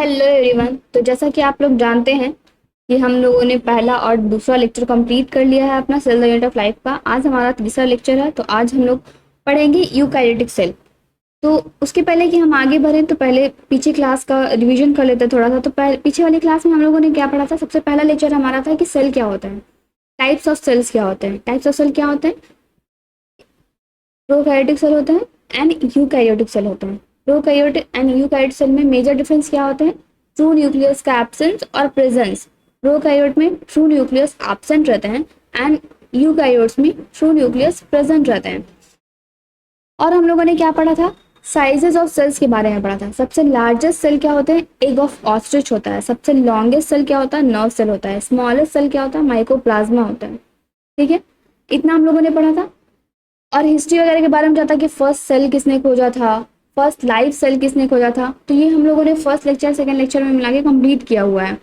Hello everyone. तो जैसा कि आप लोग जानते हैं कि हम लोगों ने पहला और दूसरा लेक्चर कंप्लीट कर लिया है अपना cell the unit of life का। आज हमारा तीसरा लेक्चर है, तो आज हम लोग पढ़ेंगे यूकैरियोटिक सेल। तो उसके पहले कि हम आगे बढ़ें तो पहले पीछे क्लास का रिवीजन कर लेते हैं थोड़ा सा। तो पीछे वाली क्लास में हम लोगों ने क्या पढ़ा था? सबसे पहला लेक्चर हमारा था कि सेल क्या होता है, टाइप्स ऑफ सेल्स क्या होते हैं। टाइप्स ऑफ सेल क्या होते हैं? प्रोकैरियोटिक सेल होते हैं एंड यूकैरियोटिक सेल होते हैं। प्रोकैरियोटिक एंड यूकैरियोटिक सेल में मेजर डिफरेंस क्या होते हैं? ट्रू न्यूक्लियस का एब्सेंस और प्रेजेंस। प्रोकैरियोट में ट्रू न्यूक्लियस एब्सेंट रहते हैं एंड यूकैरियोट्स में ट्रू न्यूक्लियस प्रेजेंट रहते हैं। और हम लोगों ने क्या पढ़ा था? साइजेस ऑफ सेल्स के बारे में पढ़ा था। सबसे लार्जेस्ट सेल क्या होते हैं? एग ऑफ ऑस्ट्रिच होता है। सबसे लॉन्गेस्ट सेल क्या होता है? नर्व सेल होता है। स्मॉलेस्ट सेल क्या होता है? माइकोप्लाज्मा होता है। ठीक है, इतना हम लोगों ने पढ़ा था। और हिस्ट्री वगैरह के बारे में जाता कि फर्स्ट सेल किसने खोजा था, फर्स्ट लाइव सेल किसने खोजा था, तो ये हम लोगों ने फर्स्ट लेक्चर सेकंड लेक्चर में मिला के कंप्लीट किया हुआ है।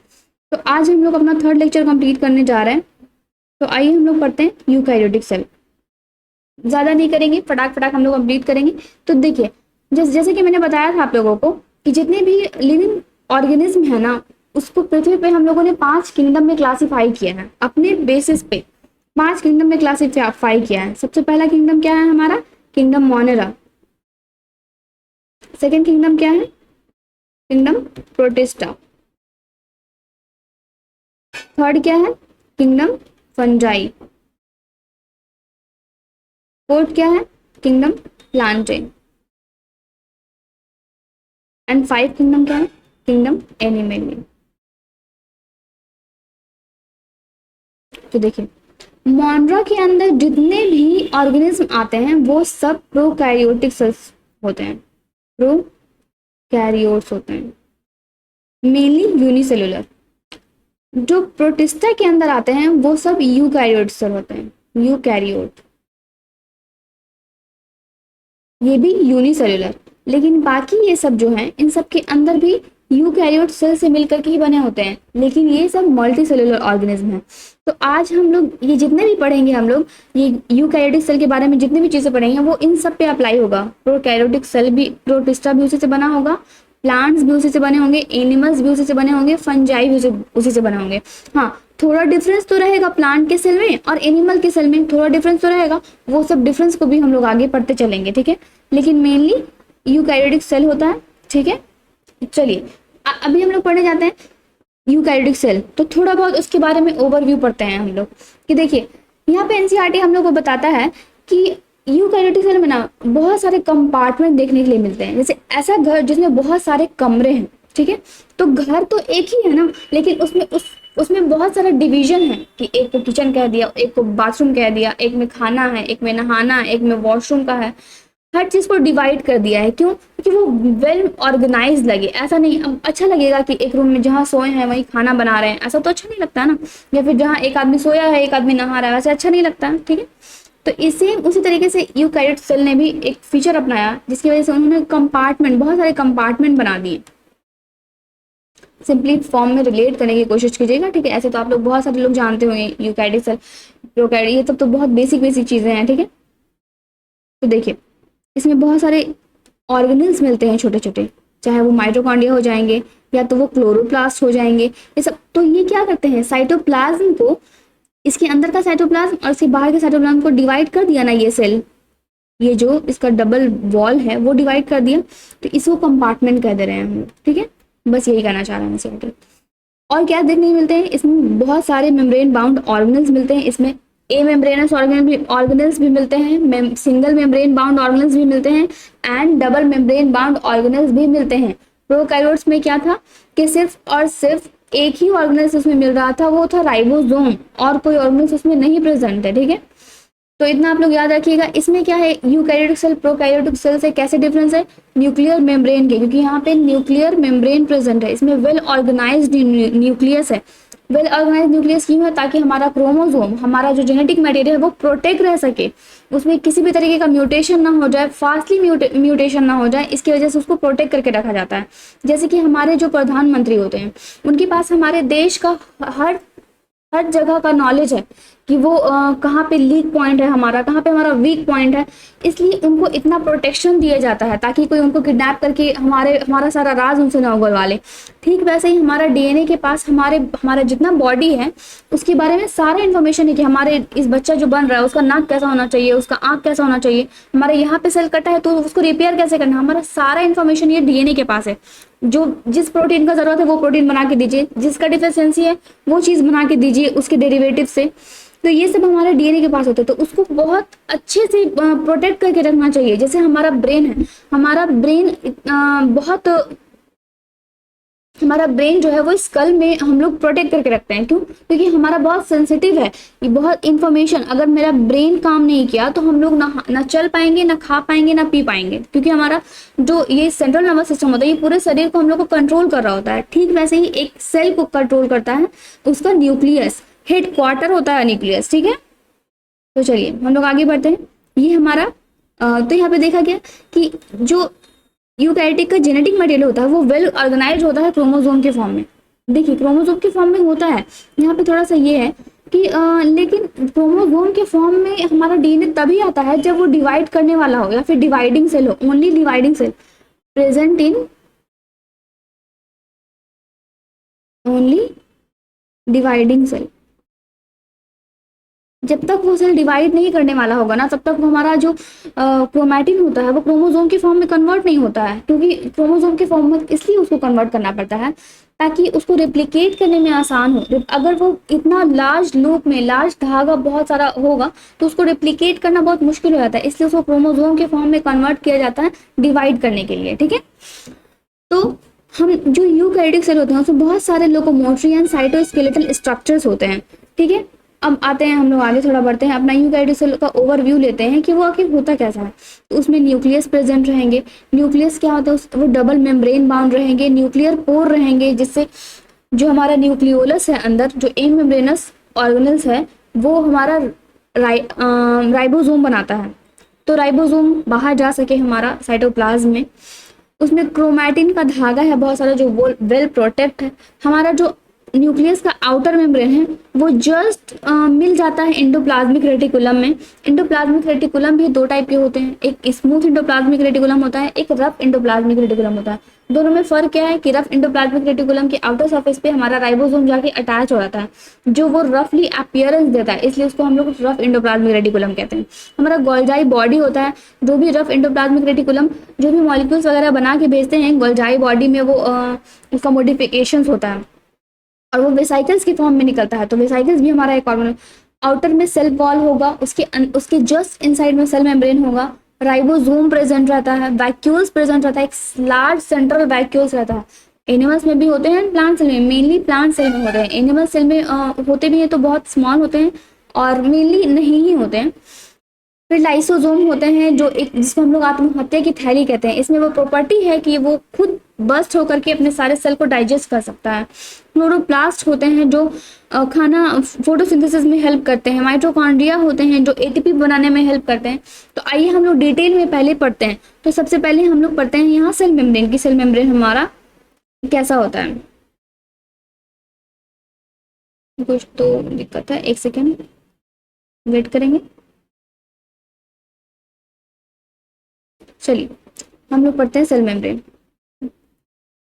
तो आज हम लोग अपना थर्ड लेक्चर कंप्लीट करने जा रहे हैं। तो आइए हम लोग पढ़ते हैं यूकैरियोटिक सेल। ज़्यादा नहीं करेंगे, फटाक फटाक हम लोग कंप्लीट करेंगे। तो देखिए, जैसे कि मैंने बताया था आप लोगों को कि जितने भी लिविंग ऑर्गेनिज्म है ना, उसको पृथ्वी पे हम लोगों ने 5 किंगडम में क्लासीफाई किया है। अपने बेसिस पे 5 किंगडम में क्लासीफाई किया है। सबसे पहला किंगडम क्या है हमारा? Kingdom Monera. सेकेंड किंगडम क्या है? Kingdom protista. थर्ड क्या है? Kingdom fungi. फोर्थ क्या है? Kingdom plantain. एंड 5 किंगडम क्या है? Kingdom animalia. तो देखिए, मोनरा के अंदर जितने भी ऑर्गेनिज्म आते हैं वो सब प्रोकैरियोटिक सेल्स होते हैं। प्रोकैरियोट्स होते हैं, मेनली यूनिसेलुलर। जो प्रोटिस्टा के अंदर आते हैं वो सब यूकैरियोट सेल होते हैं। यूकैरियोट, ये भी यूनिसेलुलर। लेकिन बाकी ये सब जो हैं, इन सब के अंदर भी यूकैरियोट सेल से मिलकर के ही बने होते हैं, लेकिन ये सब मल्टी सेलुलर ऑर्गेनिज्म है। तो आज हम लोग ये जितने भी पढ़ेंगे, हम लोग ये यूकैरियोटिक सेल के बारे में जितनी भी चीजें पढ़ेंगे वो इन सब पे अप्लाई होगा। प्रोकैरियोटिक सेल भी, प्रोटिस्टा भी उसी से बना होगा, प्लांट्स भी उसी से बने होंगे, एनिमल्स भी उसी से बने होंगे, फंजाई भी उसी से बने होंगे। हाँ, थोड़ा डिफरेंस तो रहेगा प्लांट के सेल में और एनिमल के सेल में, थोड़ा डिफरेंस तो रहेगा। वो सब डिफरेंस को भी हम लोग आगे पढ़ते चलेंगे, ठीक है। लेकिन मेनली यूकैरियोटिक सेल होता है, ठीक है। चलिए अभी हम लोग पढ़ने जाते हैं यूकैरियोटिक सेल। तो थोड़ा बहुत उसके बारे में ओवरव्यू पढ़ते हैं हम लोग कि देखिए, यहाँ पे एनसीईआरटी हम लोग को बताता है कि यूकैरियोटिक सेल में ना बहुत सारे कंपार्टमेंट देखने के लिए मिलते हैं। जैसे ऐसा घर जिसमें बहुत सारे कमरे हैं, ठीक है। तो घर तो एक ही है ना, लेकिन उसमें बहुत सारा डिवीजन है कि एक को किचन कह दिया, एक को बाथरूम कह दिया, एक में खाना है, एक में नहाना है, एक में वॉशरूम का है। हर चीज को डिवाइड कर दिया है। क्यों? क्योंकि वो वेल ऑर्गेनाइज लगे। ऐसा नहीं, अब अच्छा लगेगा कि एक रूम में जहाँ सोए हैं वहीं खाना बना रहे हैं, ऐसा तो अच्छा नहीं लगता ना। या फिर जहाँ एक आदमी सोया है एक आदमी नहा रहा है, वैसे अच्छा नहीं लगता, ठीक है। तो इसे उसी तरीके से यूकैरियोटिक सेल ने भी एक फीचर अपनाया, जिसकी वजह से उन्होंने कंपार्टमेंट, बहुत सारे कंपार्टमेंट बना दिए। सिंपली फॉर्म में रिलेट करने की कोशिश कीजिएगा, ठीक है। ऐसे तो आप लोग बहुत सारे लोग जानते होंगे यूकैरियोटिक सेल, प्रोकैरियोटिक, ये सब तो बहुत बेसिक चीजें हैं, ठीक है। तो देखिए, इसमें बहुत सारे ऑर्गेनल्स मिलते हैं छोटे छोटे, चाहे वो माइटोकॉन्ड्रिया हो जाएंगे या तो वो क्लोरोप्लास्ट हो जाएंगे, ये सब। तो ये क्या करते हैं, साइटोप्लाज्म को, इसके अंदर का साइटोप्लाज्म और इसके बाहर के साइटोप्लाज्म को डिवाइड कर दिया ना ये सेल, ये जो इसका डबल वॉल है वो डिवाइड कर दिया, तो इसको कंपार्टमेंट कह दे रहे हैं हम लोग, ठीक है। बस यही कहना चाह रहे हैं इसे। और क्या देखने को मिलते हैं इसमें? बहुत सारे मेम्ब्रेन बाउंड ऑर्गेनल्स मिलते हैं इसमें। ए मेम्ब्रेनस ऑर्गेनल्स भी मिलते हैं, सिंगल मेम्ब्रेन बाउंड ऑर्गेनल्स भी मिलते हैं and double membrane bound organelles भी मिलते हैं। प्रोकैरियोट्स में क्या था कि सिर्फ और सिर्फ एक ही ऑर्गेनल्स उसमें मिल रहा था, वो था राइबोसोम, और कोई ऑर्गेनल्स उसमें नहीं प्रेजेंट है, ठीक है। तो इतना आप लोग याद रखिएगा। इसमें क्या है, यूकैरियोटिक सेल प्रोकैरियोटिक सेल से कैसे डिफरेंस है? न्यूक्लियर मेम्ब्रेन के, क्योंकि यहाँ पे न्यूक्लियर मेम्ब्रेन प्रेजेंट है। इसमें वेल ऑर्गेनाइज्ड न्यूक्लियस है। वेल ऑर्गेनाइज्ड न्यूक्लियस क्यों है? ताकि हमारा क्रोमोसोम, हमारा जो जेनेटिक मटेरियल है वो प्रोटेक्ट रह सके, उसमें किसी भी तरीके का म्यूटेशन ना हो जाए, फास्टली म्यूटेशन ना हो जाए, इसकी वजह से उसको प्रोटेक्ट करके रखा जाता है। जैसे कि हमारे जो प्रधानमंत्री होते हैं, उनके पास हमारे देश का हर जगह का नॉलेज है कि वो कहाँ पे लीक पॉइंट है हमारा, कहाँ पे हमारा वीक पॉइंट है, इसलिए उनको इतना प्रोटेक्शन दिया जाता है ताकि कोई उनको किडनैप करके हमारा सारा राज उनसे ना उगलवा ले। ठीक वैसे ही हमारा डीएनए के पास हमारा जितना बॉडी है उसके बारे में सारा इन्फॉर्मेशन है कि हमारे इस बच्चा जो बन रहा है उसका नाक कैसा होना चाहिए, उसका आँख कैसा होना चाहिए, हमारे यहाँ पे सेल कटा है तो उसको रिपेयर कैसे करना, हमारा सारा इन्फॉर्मेशन ये डीएनए के पास है। जो जिस प्रोटीन का जरूरत है वो प्रोटीन बना के दीजिए, जिसका डिफिशियंसी है वो चीज बना के दीजिए उसके डेरिवेटिव से। तो ये सब हमारे डीएनए के पास होता है, तो उसको बहुत अच्छे से प्रोटेक्ट करके रखना चाहिए। जैसे हमारा ब्रेन है, हमारा ब्रेन जो है वो स्कल में हम लोग प्रोटेक्ट करके रखते हैं। क्यों? क्योंकि हमारा बहुत सेंसिटिव है, ये बहुत इंफॉर्मेशन, अगर मेरा ब्रेन काम नहीं किया तो हम लोग ना चल पाएंगे, ना खा पाएंगे, ना पी पाएंगे, क्योंकि हमारा जो ये सेंट्रल नर्वस सिस्टम होता है ये पूरे शरीर को हम लोग को कंट्रोल कर रहा होता है। ठीक वैसे ही एक सेल को कंट्रोल करता है उसका न्यूक्लियस, हेड क्वार्टर होता है न्यूक्लियस। ठीक है, तो चलिए हम लोग आगे बढ़ते हैं। ये हमारा तो यहाँ पे देखा गया कि जो यूकैरियोटिक का जेनेटिक मटेरियल होता है वो वेल ऑर्गेनाइज होता है क्रोमोसोम के फॉर्म में। देखिए क्रोमोसोम के फॉर्म में होता है, यहाँ पे थोड़ा सा ये है कि लेकिन क्रोमोसोम के फॉर्म में हमारा डीएनए तभी आता है जब वो डिवाइड करने वाला हो या फिर डिवाइडिंग सेल हो। Only dividing cell present in only dividing cell, जब तक वो सेल डिवाइड नहीं करने वाला होगा ना तब तक वो हमारा जो क्रोमैटिन होता है वो क्रोमोसोम के फॉर्म में कन्वर्ट नहीं होता है। क्योंकि क्रोमोसोम के फॉर्म में इसलिए उसको कन्वर्ट करना पड़ता है ताकि उसको रेप्लिकेट करने में आसान हो। अगर वो इतना लार्ज लूप में लार्ज धागा बहुत सारा होगा तो उसको रेप्लिकेट करना बहुत मुश्किल हो जाता है, इसलिए उसको क्रोमोसोम के फॉर्म में कन्वर्ट किया जाता है डिवाइड करने के लिए। ठीक है, तो हम जो यूकैरियोटिक सेल होते हैं उसमें बहुत सारे लोकोमोटरी एंड साइटोस्केलेटल स्ट्रक्चर्स होते हैं। ठीक है, अब आते हैं हम लोग आगे थोड़ा बढ़ते हैं, अपना यूकैरियोटिक सेल का ओवरव्यू लेते हैं कि वो आखिर होता कैसा है। तो उसमें न्यूक्लियस प्रेजेंट रहेंगे। न्यूक्लियस क्या होता है? वो डबल मेम्ब्रेन बाउंड रहेंगे, न्यूक्लियर पोर रहेंगे, जिससे जो हमारा न्यूक्लियोलस है अंदर जो एम मेम्ब्रेनस ऑर्गेनल्स है वो हमारा राइबोसोम बनाता है। तो राइबोसोम बाहर जा सके हमारा साइटोप्लाज्म में, उसमें क्रोमैटिन का धागा है बहुत सारा जो वेल प्रोटेक्ट है। हमारा जो न्यूक्लियस का आउटर मेम्ब्रेन है वो जस्ट मिल जाता है एंडोप्लाज्मिक रेटिकुलम में। एंडोप्लाज्मिक रेटिकुलम भी दो टाइप के होते हैं, एक स्मूथ एंडोप्लाज्मिक रेटिकुलम होता है, एक रफ एंडोप्लाज्मिक रेटिकुलम होता है। दोनों में फर्क क्या है कि रफ एंडोप्लाज्मिक रेटिकुलम के आउटर सरफेस पे हमारा राइबोसोम जाके अटैच हो जाता है जो वो रफली अपीयरेंस देता है, इसलिए उसको हम लोग रफ एंडोप्लाज्मिक रेटिकुलम कहते हैं। हमारा गोल्जाई बॉडी होता है, जो भी रफ एंडोप्लाज्मिक रेटिकुलम जो भी मॉलिक्यूल्स वगैरह बना के भेजते हैं गोल्जाई बॉडी में वो उसका मॉडिफिकेशन होता है और वो वेसाइकल्स की फॉर्म में निकलता है। तो वेसाइकल्स भी हमारा एक ऑर्गन, आउटर में सेल वॉल होगा, उसके जस्ट इनसाइड में सेल मेम्ब्रेन होगा, राइबोसोम प्रेजेंट रहता है, वैक्यूल्स प्रेजेंट रहता है, एक लार्ज सेंट्रल वैक्यूल्स रहता है। एनिमल्स में भी होते हैं, प्लांट सेल में, मेनली प्लांट सेल में होते हैं। एनिमल सेल में होते भी हैं तो बहुत स्मॉल होते हैं और मेनली नहीं ही होते हैं। फिर लाइसोसोम होते हैं जो एक जिसको हम लोग आत्महत्या की थैली कहते हैं। इसमें वो प्रॉपर्टी है कि वो खुद बस्ट होकर के अपने सारे सेल को डाइजेस्ट कर सकता है। क्लोरोप्लास्ट होते हैं जो खाना फोटोसिंथेसिस में हेल्प करते हैं। माइटोकॉन्ड्रिया होते हैं जो एटीपी बनाने में हेल्प करते हैं। तो आइए हम लोग डिटेल में पहले पढ़ते हैं। तो सबसे पहले हम लोग पढ़ते हैं यहाँ सेल मेम्ब्रेन की। सेल मेम्ब्रेन हमारा कैसा होता है, कुछ तो दिक्कत है, एक सेकेंड वेट करेंगे। चलिए हम लोग पढ़ते हैं सेल मेम्ब्रेन।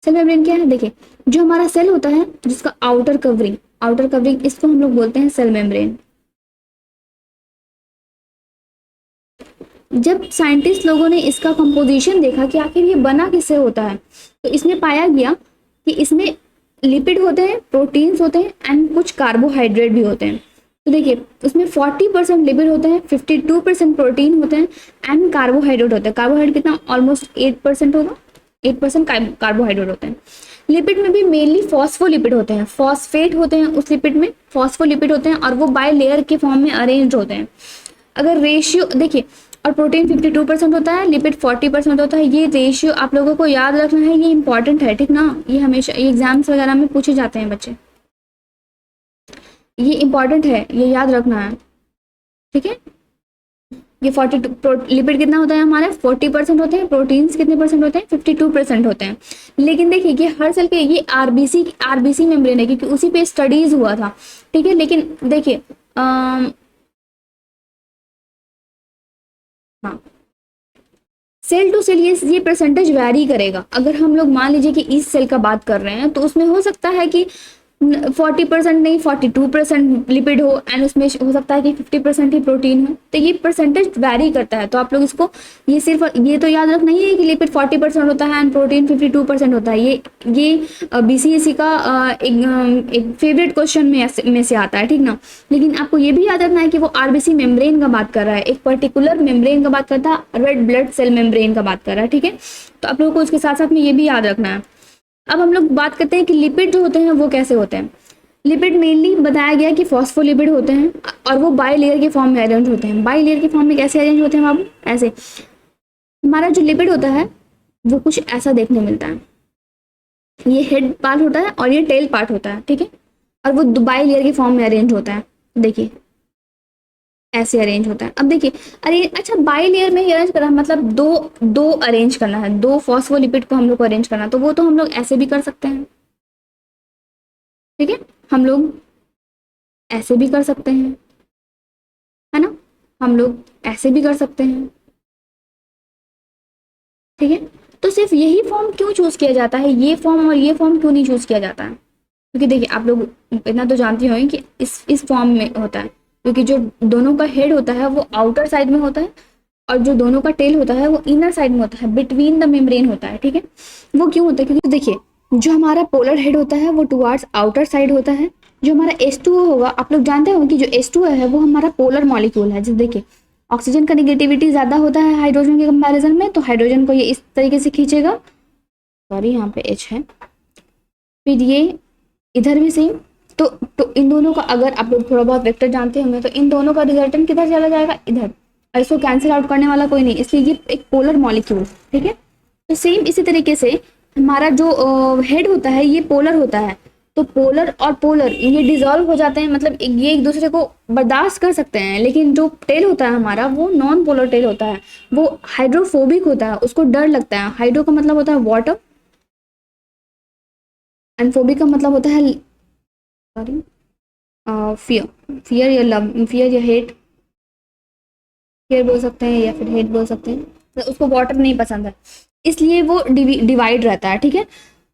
सेल मेम्ब्रेन क्या है? देखिए, जो हमारा सेल होता है जिसका आउटर कवरिंग इसको हम लोग बोलते हैं सेल मेम्ब्रेन। जब साइंटिस्ट लोगों ने इसका कंपोजिशन देखा कि आखिर ये बना किससे होता है, तो इसमें पाया गया कि इसमें लिपिड होते हैं, प्रोटीन्स होते हैं एंड कुछ कार्बोहाइड्रेट भी होते हैं। तो देखिए उसमें 40% लिपिड होते हैं, 52% प्रोटीन होते हैं एंड कार्बोहाइड्रेट होते हैं। कार्बोहाइड्रेट कितना? ऑलमोस्ट 8% होगा, 8% कार्बोहाइड्रेट होते हैं। लिपिड में भी मेनली फॉस्फोलिपिड होते हैं, फॉस्फेट होते हैं उस लिपिड में, फॉस्फोलिपिड होते हैं और वो बाय लेयर के फॉर्म में अरेंज होते हैं। अगर रेशियो देखिए, और प्रोटीन 52% होता है, लिपिड 40% होता है। ये रेशियो आप लोगों को याद रखना है, ये इंपॉर्टेंट है, ठीक ना। ये हमेशा एग्जाम्स वगैरह में पूछे जाते हैं बच्चे, ये इंपॉर्टेंट है, ये याद रखना है, ठीक है। ये 42 लिपिड कितना होता है हमारे? 40% होते हैं। प्रोटीन्स कितने परसेंट होते हैं? 52% होते हैं। लेकिन देखिए ये हर सेल के, ये आरबीसी मेम्ब्रेन है क्योंकि उसी पे स्टडीज हुआ था, ठीक है। लेकिन देखिए हाँ, सेल टू सेल ये परसेंटेज वैरी करेगा। अगर हम लोग मान लीजिए कि इस सेल का बात कर रहे हैं तो उसमें हो सकता है कि 40% नहीं 42% लिपिड हो, एंड उसमें हो सकता है कि 50% ही प्रोटीन हो। तो ये परसेंटेज वैरी करता है। तो आप लोग इसको ये सिर्फ ये तो याद रखना ही है कि लिपिड 40% होता है एंड प्रोटीन 52% होता है। ये बीसीएसई का एक फेवरेट क्वेश्चन में से आता है, ठीक ना। लेकिन आपको ये भी याद रखना है कि वो आरबीसी मेम्ब्रेन का बात कर रहा है, एक पर्टिकुलर मेम्ब्रेन का बात करता है, रेड ब्लड सेल मेम्ब्रेन का बात कर रहा है, ठीक है। तो आप लोगों को उसके साथ साथ में ये भी याद रखना है। अब हम लोग बात करते हैं कि लिपिड जो होते हैं वो कैसे होते हैं। लिपिड मेनली बताया गया कि फॉस्फोलिपिड होते हैं और वो बाई लेयर के फॉर्म में अरेंज होते हैं। बाई लेयर के फॉर्म में कैसे अरेंज होते हैं बाबू? ऐसे हमारा जो लिपिड होता है वो कुछ ऐसा देखने मिलता है। ये हेड पार्ट होता है और ये टेल पार्ट होता है, ठीक है। और वो बाई लेयर के फॉर्म में अरेंज होता है। देखिए ऐसे अरेंज होता है। अब देखिए अरे अच्छा, बाई लेयर में ही अरेंज करना मतलब दो दो अरेंज करना है, दो फॉस्फोलिपिड को हम लोग को अरेंज करना, तो वो तो हम लोग ऐसे भी कर सकते हैं, ठीक है। हम लोग ऐसे भी कर सकते हैं, है ना। हम लोग ऐसे भी कर सकते हैं, ठीक है। तो सिर्फ यही फॉर्म क्यों चूज किया जाता है, ये फॉर्म और ये फॉर्म क्यों नहीं चूज किया जाता है? क्योंकि देखिए आप लोग इतना तो जानते होंगे कि इस फॉर्म में होता है क्योंकि जो दोनों का हेड होता है वो आउटर साइड में होता है और जो दोनों का टेल होता है वो इनर साइड में होता है, बिटवीन द मेम्ब्रेन होता है, ठीक है। वो क्यों होता है? क्योंकि देखिए जो हमारा पोलर हेड होता है वो टुवार्ड्स आउटर साइड होता है। जो हमारा H2O होगा, आप लोग जानते हो कि जो H2O है वो हमारा पोलर मॉलिक्यूल है। जैसे देखिए ऑक्सीजन का निगेटिविटी ज्यादा होता है हाइड्रोजन के कंपैरिजन में, तो हाइड्रोजन को ये इस तरीके से खींचेगा, सॉरी यहाँ पे H है, फिर ये इधर भी सेम। तो इन दोनों का अगर आप लोग थोड़ा बहुत वेक्टर जानते होंगे तो इन दोनों का रिजल्टेंट किधर चला जाएगा? इधर। और इसको कैंसिल आउट करने वाला कोई नहीं, इसलिए ये एक पोलर मॉलिक्यूल, ठीक है। तो सेम इसी तरीके से हमारा जो हेड होता है ये पोलर होता है। तो पोलर और पोलर ये डिजोल्व हो जाते हैं, मतलब ये एक दूसरे को बर्दाश्त कर सकते हैं। लेकिन जो टेल होता है हमारा वो नॉन पोलर टेल होता है, वो हाइड्रोफोबिक होता है, उसको डर लगता है। हाइड्रो का मतलब होता है वाटर एंड फोबिक का मतलब होता है सॉरी फियर। फियर या लव, फियर या हेट, फियर बोल सकते हैं या फिर हेट बोल सकते हैं। तो उसको वाटर नहीं पसंद है, इसलिए वो डिवाइड रहता है, ठीक है।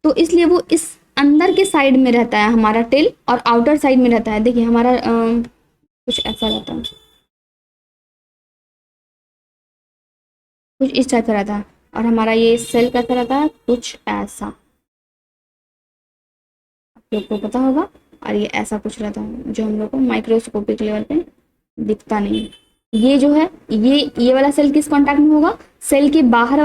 तो इसलिए वो इस अंदर के साइड में रहता है हमारा टेल और आउटर साइड में रहता है। देखिए हमारा कुछ ऐसा रहता है, कुछ इस टाइप का रहता है, और हमारा ये सेल कैसा रहता है, कुछ ऐसा, आप लोग को पता होगा। और ये ऐसा कुछ रहता है जो हम लोग को माइक्रोस्कोपिक लेवल पे दिखता नहीं है। ये जो है ये वाला सेल किस कांटेक्ट में होगा? सेल के बाहर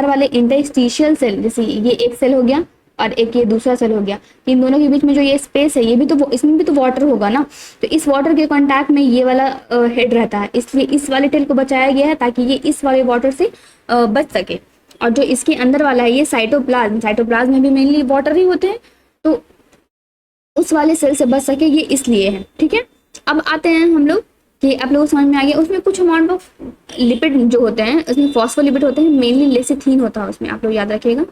वाले इंटरस्टिशियल सेल, जैसे ये एक सेल हो गया और एक ये दूसरा सेल हो गया। इन दोनों के बीच में जो ये स्पेस है ये भी तो इसमें भी तो वाटर होगा ना। तो इस वाटर के कांटेक्ट में ये वाला हेड रहता है, इसलिए इस वाले टेल को बचाया गया है ताकि ये इस वाले वाटर से बच सके। और जो इसके अंदर वाला है ये साइटोप्लाज्म, साइटोप्लाज्म में भी मेनली वाटर ही होते हैं, तो उस वाले सेल से बच सके, ये इसलिए है, ठीक है। अब आते हैं हम लोग कि आप लोगों को समझ में आ गया। उसमें कुछ अमाउंट ऑफ लिपिड जो होते हैं उसमें फॉस्फोलिपिड होते हैं, मेनली लेसिथीन होता है उसमें, आप लोग याद रखिएगा।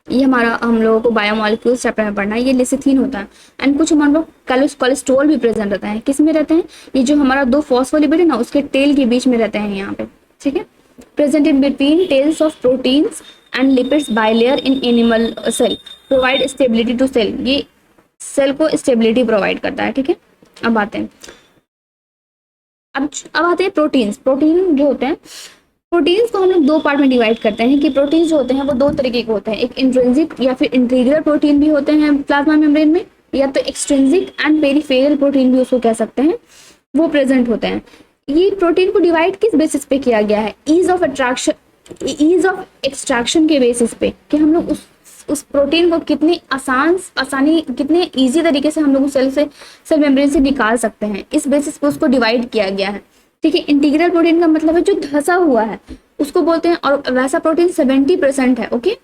ये हमारा हम लोगों को बायोमोलिक्यूल्स चैप्टर में पढ़ना है, ये लेसिथीन होता है। एंड कुछ अमाउंट ऑफ कोलेस्ट्रॉल भी प्रेजेंट रहता है। किस में रहते हैं? ये जो हमारा दो फॉस्फोलिपिड है ना उसके टेल के बीच में रहते हैं यहाँ पे, ठीक है। Present in between tails of proteins and lipids bilayer in animal cell, provide stability to cell. ये सेल को स्टेबिलिटी प्रोवाइड करता है, ठीक है। अब आते हैं अब आते हैं प्रोटीन्स। प्रोटीन जो होते हैं, प्रोटीन्स को हम लोग दो पार्ट में डिवाइड करते हैं कि प्रोटीन्स जो होते हैं वो दो तरीके के होते हैं। एक इंट्रिंसिक या फिर इंटीग्रल प्रोटीन भी होते हैं प्लाज्मा मेम्ब्रेन में, या तो एक्सट्रिंसिक एंड पेरिफेरल प्रोटीन भी उसको कह सकते हैं, वो प्रेजेंट होते हैं। ये प्रोटीन को डिवाइड किस बेसिस पे किया गया है? ईज ऑफ एक्सट्रैक्शन के बेसिस पे, कि हम लोग उस प्रोटीन को कितनी आसानी कितने इजी तरीके से हम लोग सेल मेम्ब्रेन से निकाल सकते हैं, इस बेसिस पे उसको डिवाइड किया गया है, ठीक है। इंटीग्रल प्रोटीन का मतलब है जो धंसा हुआ है उसको बोलते हैं, और वैसा प्रोटीन 70% है, ओके।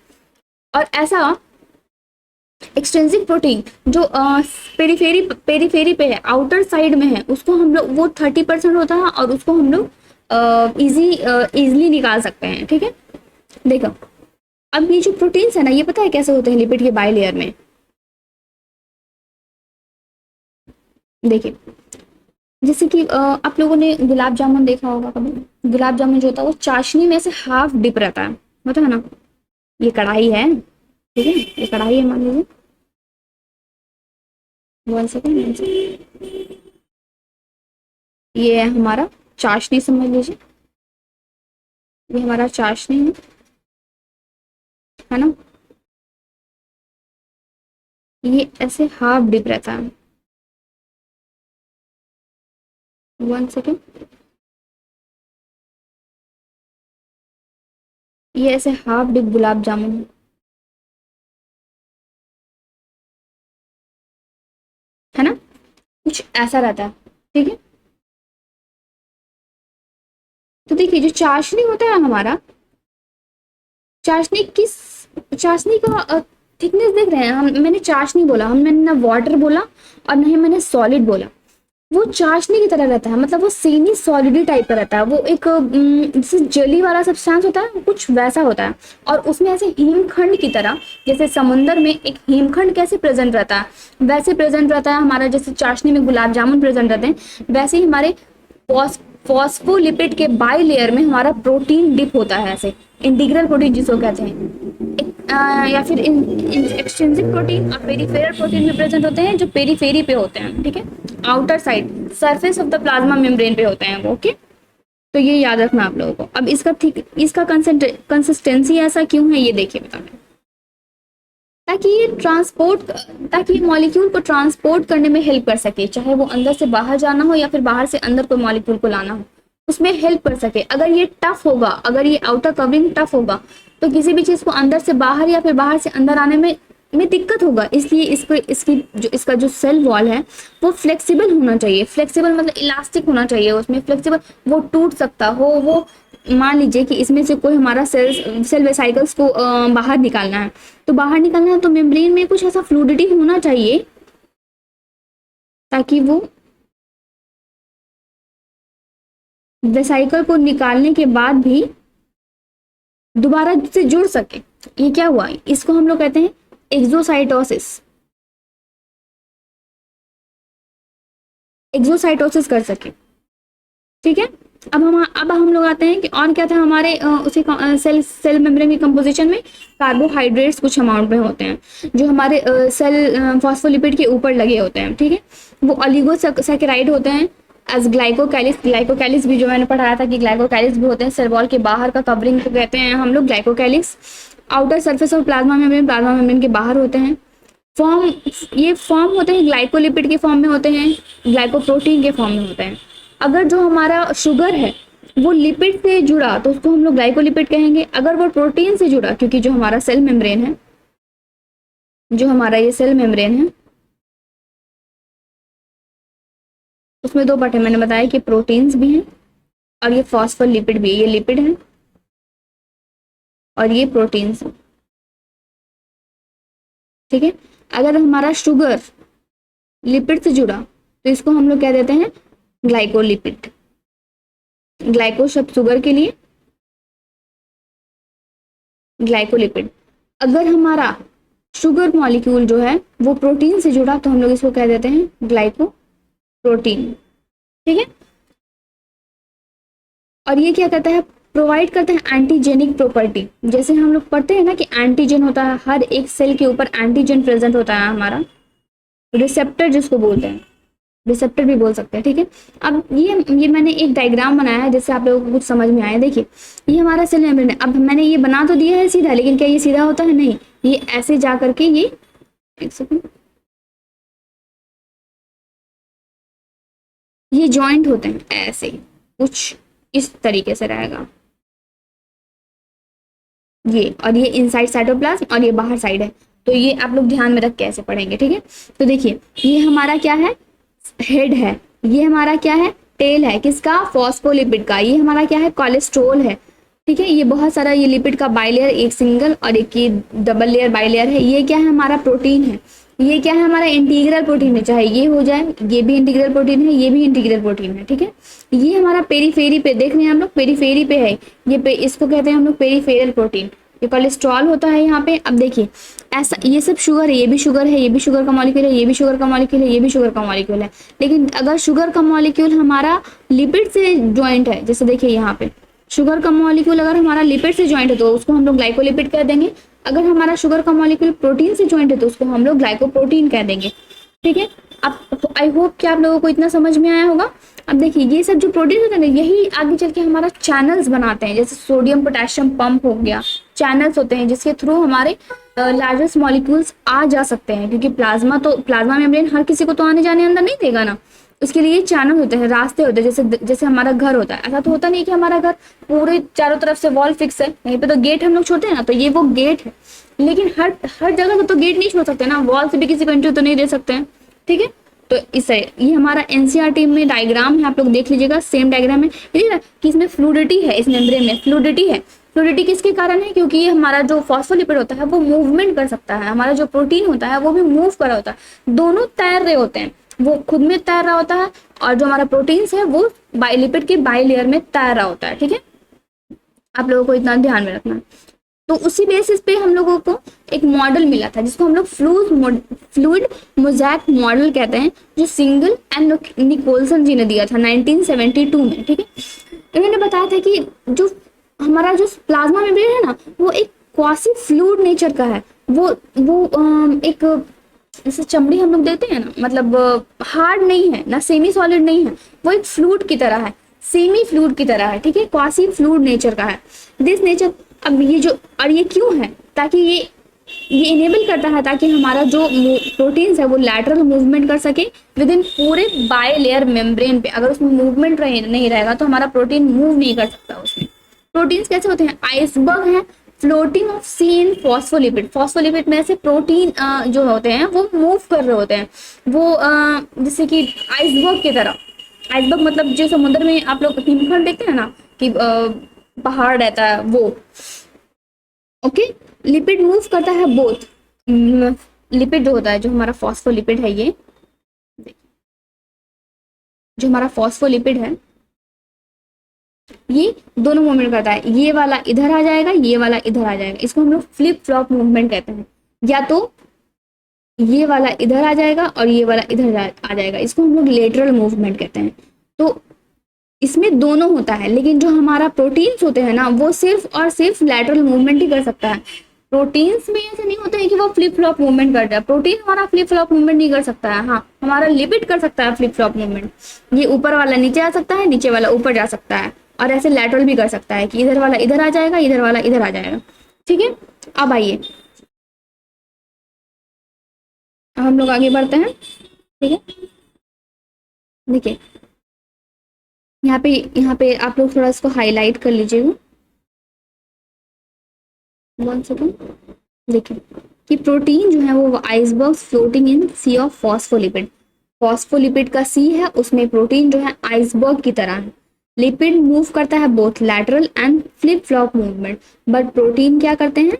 और ऐसा एक्सट्रिंसिक प्रोटीन जो पेरीफेरी पे है, आउटर साइड में है, उसको हम लोग वो 30% होता है और उसको हम लोग इजीली निकाल सकते हैं, ठीक है। देखो अब ये जो प्रोटीन्स है ना, ये पता है कैसे होते हैं लिपिड के बाई लेयर में? देखिए जैसे कि आप लोगों ने गुलाब जामुन देखा होगा कभी। गुलाब जामुन जो होता है वो चाशनी में से हाफ डिप रहता है, होता है ना। ये कढ़ाई है, ठीक है, ये कढ़ाई है मान लीजिए। 1 सेकेंड, ये है हमारा चाशनी, समझ लीजिए ये हमारा चाशनी है ना। ये ऐसे हाफ डिप रहता है। 1 सेकेंड, ये ऐसे हाफ डिप गुलाब जामुन है ना, कुछ ऐसा रहता है, ठीक है। तो देखिए जो चाशनी होता है हमारा, चाशनी किस, चाशनी का थिकनेस देख रहे हैं हम, मैंने चाशनी बोला, हम मैंने ना वाटर बोला और ना ही मैंने सॉलिड बोला। वो चाशनी की तरह रहता है, मतलब वो सेमी सॉलिडी टाइप का रहता है। वो एक जैसे जली वाला सब्सटेंस होता है कुछ वैसा होता है। और उसमें ऐसे हिमखंड की तरह, जैसे समुंदर में एक हिमखंड कैसे प्रेजेंट रहता है वैसे प्रेजेंट रहता है हमारा, जैसे चाशनी में गुलाब जामुन प्रेजेंट रहते हैं वैसे ही हमारे फॉस्फोलिपिड के बाई लेयर में हमारा प्रोटीन डिप होता है, ऐसे इंटीग्रल प्रोटीन जिसको कहते हैं। या फिर एक्सट्रिंसिक प्रोटीन और पेरिफेरल प्रोटीन भी प्रेजेंट होते हैं जो पेरीफेरी पे होते हैं, ठीक है, outer side surface of the plasma membrane पे होते हैं वो, ओके। तो ये याद रखना आप लोगों को। अब इसका कंसिस्टेंसी ऐसा क्यों है ये देखिए बता रहे, ताकि ये ताकि ये मॉलिक्यूल को ट्रांसपोर्ट करने में हेल्प कर सके, चाहे वो अंदर से बाहर जाना हो या फिर बाहर से अंदर कोई मॉलिक्यूल को लाना हो, उसमें हेल्प कर सके। अगर ये टफ होगा, अगर ये आउटर कवरिंग टफ होगा तो किसी भी चीज को अंदर से बाहर या फिर बाहर से अंदर आने में दिक्कत होगा। इसलिए इसका जो सेल वॉल है वो फ्लेक्सिबल होना चाहिए। फ्लेक्सिबल मतलब इलास्टिक होना चाहिए, उसमें फ्लेक्सिबल, वो टूट सकता हो। वो मान लीजिए कि इसमें से कोई हमारा सेल वेसाइकल्स को बाहर निकालना है, तो बाहर निकालना है तो मेम्ब्रेन में कुछ ऐसा फ्लूइडिटी होना चाहिए ताकि वो वेसाइकल को निकालने के बाद भी दोबारा से जुड़ सके। ये क्या हुआ, इसको हम लोग कहते हैं एक्सोसाइटोसिस। एक्सोसाइटोसिस कर सके, ठीक है। अब हम लोग आते हैं कि और क्या था हमारे उसी सेल मेम्ब्रेन की कंपोजिशन में। कार्बोहाइड्रेट्स कुछ अमाउंट में होते हैं जो हमारे सेल फॉस्फोलिपिड के ऊपर लगे होते हैं, ठीक है। वो ऑलिगोसैकेराइड होते हैं एज ग्लाइकोकैलिक्स भी जो मैंने पढ़ाया था कि ग्लाइकोकैलिक्स भी होते हैं। सेल वॉल के बाहर का कवरिंग को कहते हैं हम लोग glycocalyx. Outer surface of plasma membrane के बाहर होते हैं। ये फॉर्म होते हैं ग्लाइकोलिपिड के फॉर्म में होते हैं, ग्लाइकोप्रोटीन के फॉर्म में होते हैं। अगर जो हमारा शुगर है वो लिपिड से जुड़ा तो उसको हम लोग ग्लाइकोलिपिड कहेंगे। अगर वो प्रोटीन से जुड़ा, क्योंकि जो हमारा सेल मेम्ब्रेन है, जो हमारा ये सेल मेम्ब्रेन है उसमें दो पार्ट है, मैंने बताया कि प्रोटीन्स भी हैं और ये फॉस्फोलिपिड भी है। ये लिपिड है और ये प्रोटीन्स, ठीक है। अगर हमारा शुगर लिपिड से जुड़ा तो इसको हम लोग क्या देते हैं, ग्लाइकोलिपिड। ग्लाइको शब्द शुगर के लिए, ग्लाइकोलिपिड। अगर हमारा शुगर मॉलिक्यूल जो है वो प्रोटीन से जुड़ा तो हम लोग इसको क्या देते हैं, ग्लाइकोप्रोटीन, ठीक है। और ये क्या करता है, प्रोवाइड करता है एंटीजेनिक प्रॉपर्टी। जैसे हम लोग पढ़ते हैं ना कि एंटीजन होता है, हर एक सेल के ऊपर एंटीजन प्रेजेंट होता है हमारा, रिसेप्टर जिसको बोलते हैं, रिसेप्टर भी बोल सकते हैं, ठीक है। अब ये मैंने एक डायग्राम बनाया है जिससे आप लोगों को कुछ समझ में आया। देखिए ये हमारा सेल मेम्ब्रेन है। अब मैंने ये बना तो दिया है सीधा, लेकिन क्या ये सीधा होता है, नहीं, ये ऐसे जा करके ये, एक सेकंड, ये जॉइंट होते हैं ऐसे, कुछ इस तरीके से रहेगा ये, और ये इनसाइड साइटोप्लाज्म और ये बाहर साइड है। तो ये आप लोग ध्यान में रख के ऐसे पढ़ेंगे, ठीक है। तो देखिए ये हमारा क्या है, हेड है। ये हमारा क्या है, टेल है, किसका, फॉस्फोलिपिड का। ये हमारा क्या है, कोलेस्ट्रॉल है, ठीक है। ये बहुत सारा, ये लिपिड का बाइलेयर, एक सिंगल और एक की डबल लेयर बाइलेयर है। ये क्या है, हमारा प्रोटीन है। ये क्या है, हमारा इंटीग्रल प्रोटीन है, चाहे ये हो जाए, ये भी इंटीग्रल प्रोटीन है, ये भी इंटीग्रल प्रोटीन है, ठीक है। ये हमारा पेरीफेरी पे देख रहे हैं हम लोग, पेरीफेरी पे है ये इसको कहते हैं हम लोग पेरीफेरल प्रोटीन। ये कोलेस्ट्रॉल होता है यहाँ पे। अब देखिए ऐसा, ये सब शुगर है, ये भी शुगर है, ये भी शुगर का मॉलिक्यूल है, ये भी शुगर का मॉलिक्यूल है, ये भी शुगर का मॉलिक्यूल है। लेकिन अगर शुगर का मॉलिक्यूल हमारा लिपिड से ज्वाइंट है, जैसे देखिए यहाँ पे शुगर का मॉलिक्यूल अगर हमारा लिपिड से ज्वाइंट है तो उसको हम लोग ग्लाइकोलिपिड कह देंगे। अगर हमारा शुगर का मॉलिक्यूल प्रोटीन से ज्वाइंट है तो उसको हम लोग ग्लाइकोप्रोटीन कह देंगे। ठीक है, अब आई होप कि आप लोगों को इतना समझ में आया होगा। अब देखिए ये सब जो प्रोटीन होते हैं ना, यही आगे चल के हमारा चैनल्स बनाते हैं। जैसे सोडियम पोटेशियम पंप हो गया, चैनल्स होते हैं जिसके थ्रू हमारे लार्जेस्ट मॉलिक्यूल्स आ जा सकते हैं, क्योंकि प्लाज्मा मेम्ब्रेन हर किसी को तो आने जाने अंदर नहीं देगा ना। उसके लिए चैनल होते हैं, रास्ते होते हैं। जैसे हमारा घर होता है, ऐसा तो होता नहीं कि हमारा घर पूरे चारों तरफ से वॉल फिक्स है, यहीं पे तो गेट हम लोग छोड़ते हैं ना, तो ये वो गेट है। लेकिन हर जगह से तो गेट नहीं छोड़ सकते ना, वॉल से भी किसी को एंट्री तो नहीं दे सकते हैं। ठीक है, तो इससे ये हमारा एनसीईआरटी में डायग्राम है, आप लोग देख लीजिएगा, सेम डायग्राम है। देखिए कि इसमें फ्लूइडिटी है, इस मेम्ब्रेन में फ्लूइडिटी है। फ्लूइडिटी किसके कारण है? क्योंकि ये हमारा जो फॉस्फोलिपिड होता है वो मूवमेंट कर सकता है, हमारा जो प्रोटीन होता है वो भी मूव कर रहा होता है। दोनों तैर रहे होते हैं, वो खुद में तैर रहा होता है और जो हमारा प्रोटीन्स है वो लिपिड के बाई लेयर में तैर रहा होता है। ठीक है, आप लोगों को इतना ध्यान में रखना है। तो उसी बेसिस पे हम लोगों को एक मॉडल मिला था जिसको हम लोग फ्लूइड मोज़ैक मॉडल कहते हैं, जो सिंगल एंड निकोलसन जी ने दिया था 1972 में। ठीक है, इन्होंने बताया था कि जो हमारा जो प्लाज्मा मेम्ब्रेन है ना, वो एक क्वासी फ्लूइड नेचर का है। वो एक जैसे चमड़ी हम लोग देते हैं ना, मतलब हार्ड नहीं है ना, सेमी सॉलिड नहीं है, वो एक फ्लूइड की तरह है, सेमी फ्लूइड की तरह है। ठीक है, क्वासी फ्लूइड नेचर का है दिस नेचर। अब ये जो, और ये क्यों है? ताकि ये इनेबल करता है ताकि हमारा जो प्रोटीन्स है वो लैटरल मूवमेंट कर सके विद इन पूरे बाय लेयर मेम्ब्रेन पे। अगर उसमें मूवमेंट नहीं रहेगा तो हमारा प्रोटीन मूव नहीं कर सकता। उसमें प्रोटीन्स कैसे होते हैं? आइसबर्ग है, floating of sea in phospholipid. Phospholipid में से प्रोटीन जो होते हैं वो मूव कर रहे होते हैं, वो जैसे कि आइसबर्ग की तरह। आइसबर्ग मतलब जो समुद्र में आप लोग हिमखंड देखते हैं ना कि पहाड़ रहता है, वो ओके। लिपिड मूव करता है बोथ। लिपिड जो होता है, जो हमारा फॉस्फोलिपिड है, ये जो हमारा फॉस्फोलिपिड है ये दोनों मूवमेंट करता है। ये वाला इधर आ जाएगा, ये वाला इधर आ जाएगा। इसको हम लोग फ्लिप फ्लॉप मूवमेंट कहते हैं। या तो ये वाला इधर आ जाएगा और ये वाला इधर आ जाएगा, इसको हम लोग लेटरल मूवमेंट कहते हैं। तो इसमें दोनों होता है, लेकिन जो हमारा प्रोटीन्स होते हैं ना, वो सिर्फ और सिर्फ लैटरल मूवमेंट ही कर सकता है। प्रोटीन्स में ऐसे नहीं होता है कि वो फ्लिप फ्लॉप मूवमेंट करता है। प्रोटीन हमारा फ्लिप फ्लॉप मूवमेंट नहीं कर सकता है। हाँ, हमारा लिपिड कर सकता है फ्लिप फ्लॉप मूवमेंट। ये ऊपर वाला नीचे आ सकता है, नीचे वाला ऊपर जा सकता है, और ऐसे लैटरल भी कर सकता है कि इधर वाला इधर आ जाएगा, इधर वाला इधर आ जाएगा। ठीक है, अब आइए हम लोग आगे बढ़ते हैं। ठीक है, देखिए यहाँ पे आप लोग थोड़ा इसको हाईलाइट कर लीजिएगा, 1 सेकंड। देखिए कि प्रोटीन जो है वो iceberg floating in sea of phospholipid. Phospholipid का सी है, उसमें प्रोटीन जो है आइसबर्ग की तरह है। लिपिड मूव करता है both lateral and flip flop movement, but protein क्या करते हैं?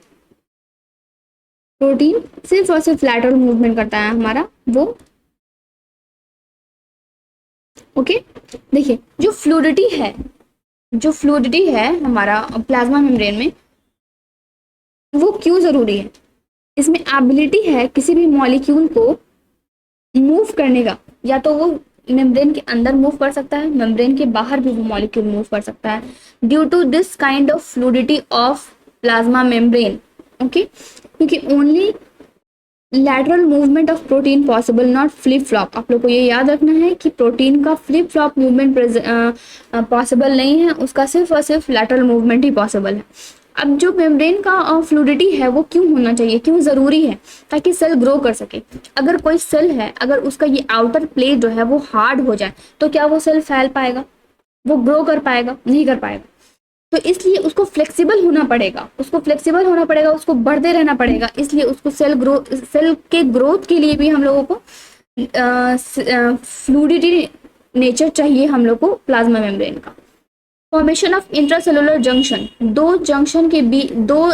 प्रोटीन सिर्फ और सिर्फ लैटरल मूवमेंट करता है हमारा वो। ओके, देखिए जो फ्लूइडिटी है हमारा प्लाज्मा मेम्ब्रेन में, वो क्यों जरूरी है? इसमें एबिलिटी है किसी भी मॉलिक्यूल को मूव करने का। या तो वो मेम्ब्रेन के अंदर मूव कर सकता है, मेम्ब्रेन के बाहर भी वो मॉलिक्यूल मूव कर सकता है, due to this kind of fluidity of plasma membrane. Okay, क्योंकि only lateral movement of protein possible, not flip flop. आप लोग को ये याद रखना है कि प्रोटीन का फ्लिप फ्लॉप मूवमेंट पॉसिबल नहीं है, उसका सिर्फ और सिर्फ लैटरल मूवमेंट ही पॉसिबल है। अब जो मेम्ब्रेन का फ्लूइडिटी है वो क्यों होना चाहिए, क्यों जरूरी है? ताकि सेल ग्रो कर सके। अगर कोई सेल है, अगर उसका ये आउटर प्लेट जो है वो हार्ड हो जाए तो क्या वो सेल फैल पाएगा? वो ग्रो कर पाएगा? नहीं कर पाएगा। तो इसलिए उसको फ्लेक्सिबल होना पड़ेगा, उसको बढ़ते रहना पड़ेगा। इसलिए उसको सेल के ग्रोथ के लिए भी हम लोगों को फ्लूइडिटी नेचर चाहिए हम लोग को प्लाज्मा मेम्ब्रेन का। फॉर्मेशन ऑफ इंट्रासेलुलर जंक्शन, दो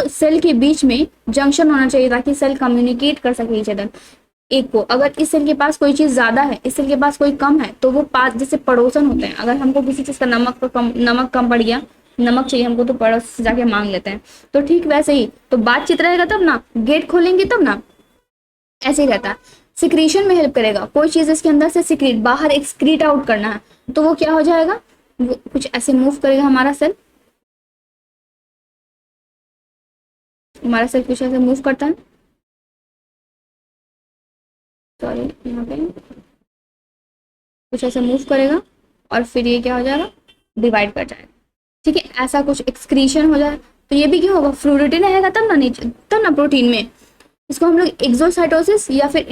सेल के बीच में जंक्शन होना चाहिए ताकि सेल कम्युनिकेट कर सके ईच अदर। एक को, अगर इस सेल के पास कोई चीज ज्यादा है, इस सेल के पास कोई कम है, तो वो पास जैसे पड़ोसन होते हैं। अगर हमको किसी चीज का नमक कम पड़ गया नमक चाहिए हमको तो पड़ोस से जाके मांग लेते हैं। तो ठीक वैसे ही तो बातचीत रहेगा तब ना, गेट खोलेंगे तब ना, ऐसे ही रहता है। सिक्रीशन में हेल्प करेगा, कोई चीज इसके अंदर से सिक्रीट बाहर एक्सक्रीट आउट करना है तो वो क्या हो जाएगा, वो कुछ ऐसे मूव करेगा हमारा सेल, हमारा सेल कुछ ऐसे मूव करता है, सॉरी यहाँ पे कुछ ऐसे मूव करेगा और फिर ये क्या हो जाएगा, डिवाइड कर जाएगा। ठीक है, ऐसा कुछ एक्सक्रीशन हो जाए तो ये भी क्या होगा, फ्लूइडिटी रहेगा तब ना नीचे, तब ना प्रोटीन में। इसको हम लोग एक्सोसाइटोसिस या फिर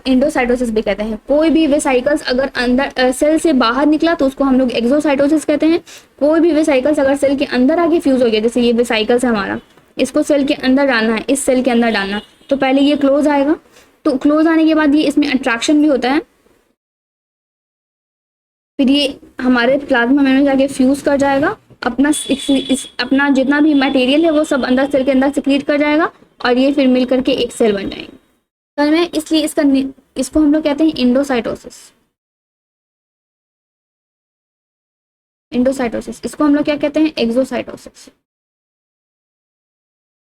इंडोसाइटोसिस भी कहते हैं। कोई भी वेसाइकल्स अगर अंदर सेल से बाहर निकला तो उसको हम लोग एक्सोसाइटोसिस कहते हैं। कोई भी वेसाइकल्स अगर सेल के अंदर आके फ्यूज हो गया, जैसे ये वेसाइकल्स है हमारा, इसको सेल के अंदर डालना है, इस सेल के अंदर डालना, तो पहले ये क्लोज आएगा, तो क्लोज आने के बाद ये इसमें अट्रैक्शन भी होता है, फिर ये हमारे प्लाज्मा मेम्ब्रेन में जाके फ्यूज कर जाएगा, अपना जितना भी मटेरियल है वो सब अंदर सेल के अंदर सिक्रीट कर जाएगा और ये फिर मिल करके एक सेल बन जाएंगे। तो मैं इसलिए इसको हम लोग कहते हैं इंडोसाइटोसिस। इंडोसाइटोसिस, इसको हम लोग क्या कहते हैं, एक्सोसाइटोसिस।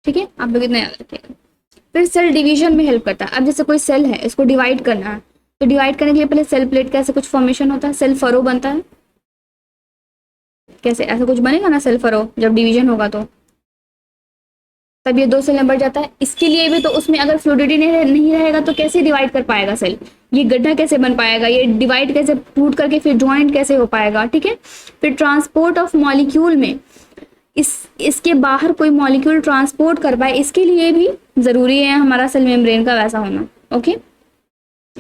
ठीक है, आप लोग इतना याद रखिएगा। फिर सेल डिवीजन में हेल्प करता है। अब जैसे कोई सेल है, इसको डिवाइड करना है, तो डिवाइड करने के लिए पहले सेल प्लेट का ऐसे कुछ फॉर्मेशन होता है, सेल फरो बनता है, कैसे ऐसा कुछ बनेगा ना सेल फरो, जब डिवीजन होगा तो तब ये दो सेल में बढ़ जाता है। इसके लिए भी तो उसमें अगर फ्लूइडिटी नहीं रहेगा तो कैसे डिवाइड कर पाएगा सेल, ये गड्ढा कैसे बन पाएगा, ये डिवाइड कैसे टूट करके फिर ज्वाइंट कैसे हो पाएगा। ठीक है, फिर ट्रांसपोर्ट ऑफ मॉलिक्यूल में इसके बाहर कोई मॉलिक्यूल ट्रांसपोर्ट कर पाए, इसके लिए भी जरूरी है हमारा सेल मेम्ब्रेन का वैसा होना। ओके,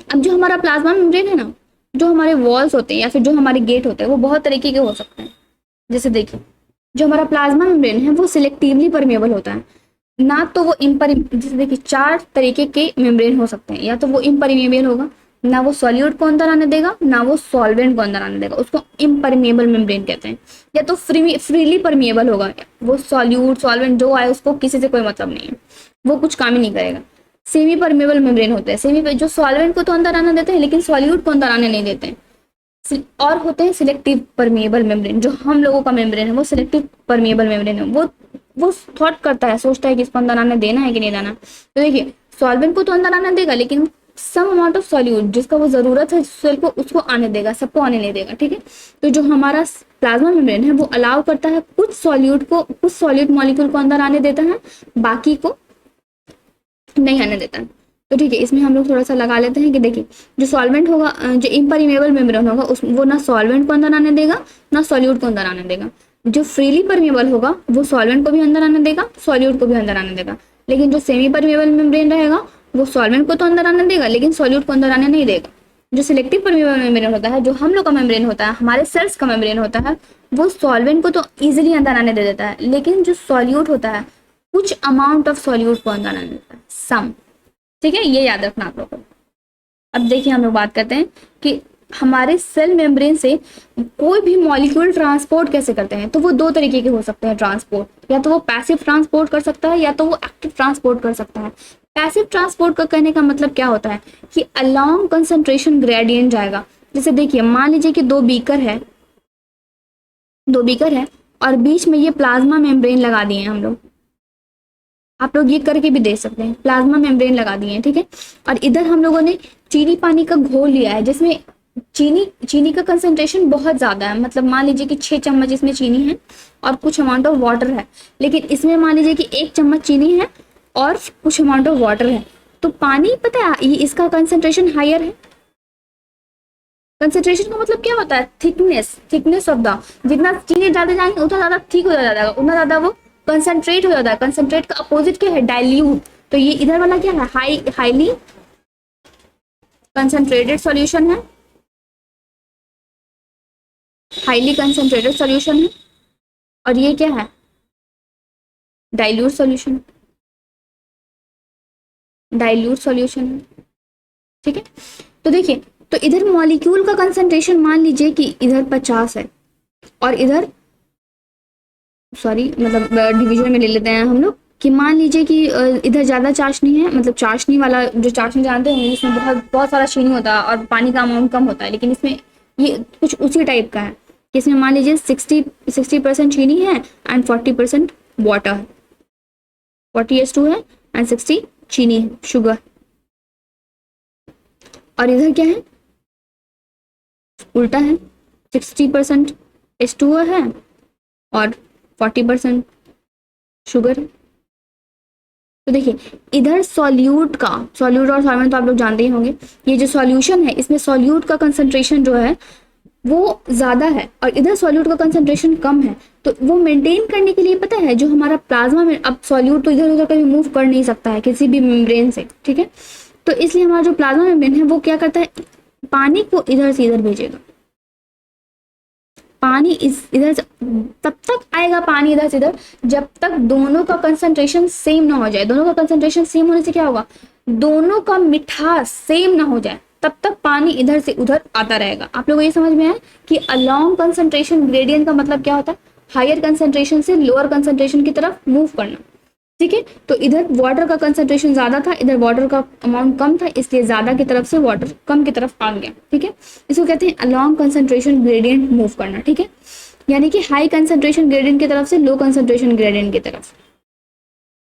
अब जो हमारा प्लाज्मा मेम्ब्रेन है ना, जो हमारे वॉल्स होते हैं या फिर जो हमारे गेट होते हैं वो बहुत तरीके के हो सकते हैं। जैसे देखिए, जो हमारा प्लाज्मा मेम्ब्रेन है वो सिलेक्टिवली परमेबल होता है, ना तो वो जैसे देखिए 4 तरीके के मेम्ब्रेन हो सकते हैं, या तो वो इम्परमेबल होगा, ना वो सॉल्यूट को अंदर आने देगा, ना वो सॉल्वेंट को अंदर आने देगा, उसको इम्परमेबल मेम्ब्रेन कहते हैं। या तो फ्रीली परमेबल होगा, वो सॉल्यूट सॉल्वेंट जो आए उसको किसी से कोई मतलब नहीं है, वो कुछ काम ही नहीं करेगा। सेमी परमेबल मेम्ब्रेन होते हैं, सेमी जो सॉल्वेंट को तो अंदर आना देते हैं लेकिन सॉल्यूट को अंदर आने नहीं देते हैं। और होते हैं सिलेक्टिव परमेबल मेम्ब्रेन, जो हम लोगों का मेम्ब्रेन है वो सिलेक्टिव परमेबल मेम्ब्रेन है, वो थॉट करता है, सोचता है कि इसको अंदर आने देना है कि नहीं देना। तो देखिए, सॉल्वेंट को तो अंदर आने देगा लेकिन सम अमाउंट ऑफ सॉल्यूट जिसका वो जरूरत है सेल को, उसको आने देगा, सबको आने नहीं देगा। ठीक है, तो जो हमारा प्लाज्मा मेम्ब्रेन है वो अलाउ करता है कुछ सॉल्यूट मॉलिक्यूल को अंदर आने देता है, बाकी को नहीं आने देता। तो ठीक है, इसमें हम लोग थोड़ा सा लगा लेते हैं कि देखिए, जो सॉल्वेंट होगा, जो इम्परमेबल मेम्ब्रेन होगा वो ना सॉल्वेंट को अंदर आने देगा ना सॉल्यूट को अंदर आने देगा। जो फ्रीली परमेबल होगा वो सॉल्वेंट को भी अंदर आने देगा, सॉल्यूट को भी अंदर आने देगा। लेकिन जो सेमी परमेबल मेम्ब्रेन रहेगा वो सॉल्वेंट को तो अंदर आने देगा लेकिन सॉल्यूट को अंदर आने नहीं देगा। जो सिलेक्टिव परमेबल मेम्ब्रेन होता है, जो हम लोग का मेम्ब्रेन होता है, हमारे सेल्स का मेम्ब्रेन होता है, वो सॉल्वेंट को तो इजिली अंदर आने दे देता है, लेकिन जो सॉल्यूट होता है कुछ अमाउंट ऑफ सॉल्यूट को अंदर आने देता है, सम। ठीक है, ये याद रखना आप लोगों को। अब देखिए, हम लोग बात करते हैं कि हमारे सेल मेम्ब्रेन से कोई भी मॉलिक्यूल ट्रांसपोर्ट कैसे करते हैं। तो वो 2 तरीके के हो सकते हैं ट्रांसपोर्ट, या तो वो पैसिव ट्रांसपोर्ट कर सकता है या तो वो एक्टिव ट्रांसपोर्ट कर सकता है। पैसिव ट्रांसपोर्ट का कहने का मतलब क्या होता है कि अलोंग कंसंट्रेशन ग्रेडियंट जाएगा। जैसे देखिए, मान लीजिए कि 2 बीकर है और बीच में ये प्लाज्मा मेम्ब्रेन लगा दिए हैं हम लोग, आप लोग ये करके भी दे सकते हैं, प्लाज्मा मेम्ब्रेन लगा दिए हैं। ठीक है, और इधर हम लोगों ने चीनी पानी का घोल लिया है जिसमें चीनी का कंसंट्रेशन बहुत ज्यादा है, मतलब मान लीजिए कि 6 चम्मच इसमें चीनी है और कुछ अमाउंट ऑफ वाटर है, लेकिन इसमें मान लीजिए कि 1 चम्मच चीनी है और कुछ अमाउंट ऑफ वाटर है, तो पानी पता है ये इसका कंसंट्रेशन हायर है। कंसंट्रेशन का मतलब क्या होता है, थिकनेस ऑफ द, जितना चीनी डालते जाएंगे उतना ज्यादा थिक हो जाएगा, उतना ज्यादा वो कंसंट्रेट हो जाता है। कंसंट्रेट का अपोजिट क्या है, डाइल्यूट। तो ये इधर वाला क्या है, हाईली कंसंट्रेटेड सॉल्यूशन है, हाईली कंसंट्रेटेड सॉल्यूशन है, और ये क्या है, डाइल्यूट सॉल्यूशन, है। ठीक है, तो देखिए, तो इधर मॉलिक्यूल का कंसंट्रेशन मान लीजिए कि इधर 50 है और इधर मतलब डिवीजन में ले लेते हैं हम लोग कि मान लीजिए कि इधर ज्यादा चाशनी है, मतलब चाशनी वाला, जो चाशनी जानते हैं इसमें बहुत सारा चीनी होता है और पानी का अमाउंट कम होता है, लेकिन इसमें ये कुछ उसी टाइप का है। कि इसमें मान लीजिए 60% चीनी है एंड 40% वाटर है, 40H2 है एंड 60 चीनी है, शुगर। और इधर क्या है, उल्टा है, 60% H2O है और 40% शुगर है। तो देखिए इधर सॉल्यूट और सॉल्वेंट तो आप लोग जानते ही होंगे, ये जो सॉल्यूशन है इसमें सॉल्यूट का कंसंट्रेशन जो है वो ज्यादा है और इधर सॉल्यूट का कंसंट्रेशन कम है। तो वो मेंटेन करने के लिए पता है जो हमारा प्लाज्मा में, अब सॉल्यूट तो इधर उधर कभी मूव कर नहीं सकता है किसी भी मेम्ब्रेन से, ठीक है, तो इसलिए हमारा जो प्लाज्मा मेम्ब्रेन है वो क्या करता है, पानी को इधर से इधर भेजेगा, पानी इस इधर से तब तक आएगा पानी इधर से इधर जब तक दोनों का कंसंट्रेशन सेम ना हो जाए। दोनों का कंसंट्रेशन सेम होने से क्या होगा, दोनों का मिठास सेम ना हो जाए, तब तक पानी इधर से उधर आता रहेगा। आप लोगों को ये समझ में आया कि अलोंग कंसंट्रेशन ग्रेडियंट का मतलब क्या होता है, हायर कंसंट्रेशन से लोअर कंसंट्रेशन की तरफ मूव करना, ठीक है। तो इधर वाटर का कंसंट्रेशन ज्यादा था, इधर वाटर का अमाउंट कम था, इसलिए ज्यादा की तरफ से वाटर कम की तरफ आ गया, ठीक है। इसको कहते हैं अलोंग कंसंट्रेशन ग्रेडियंट मूव करना, ठीक है, यानी कि हाई कंसंट्रेशन ग्रेडियंट की तरफ से लो कंसंट्रेशन ग्रेडियंट की तरफ।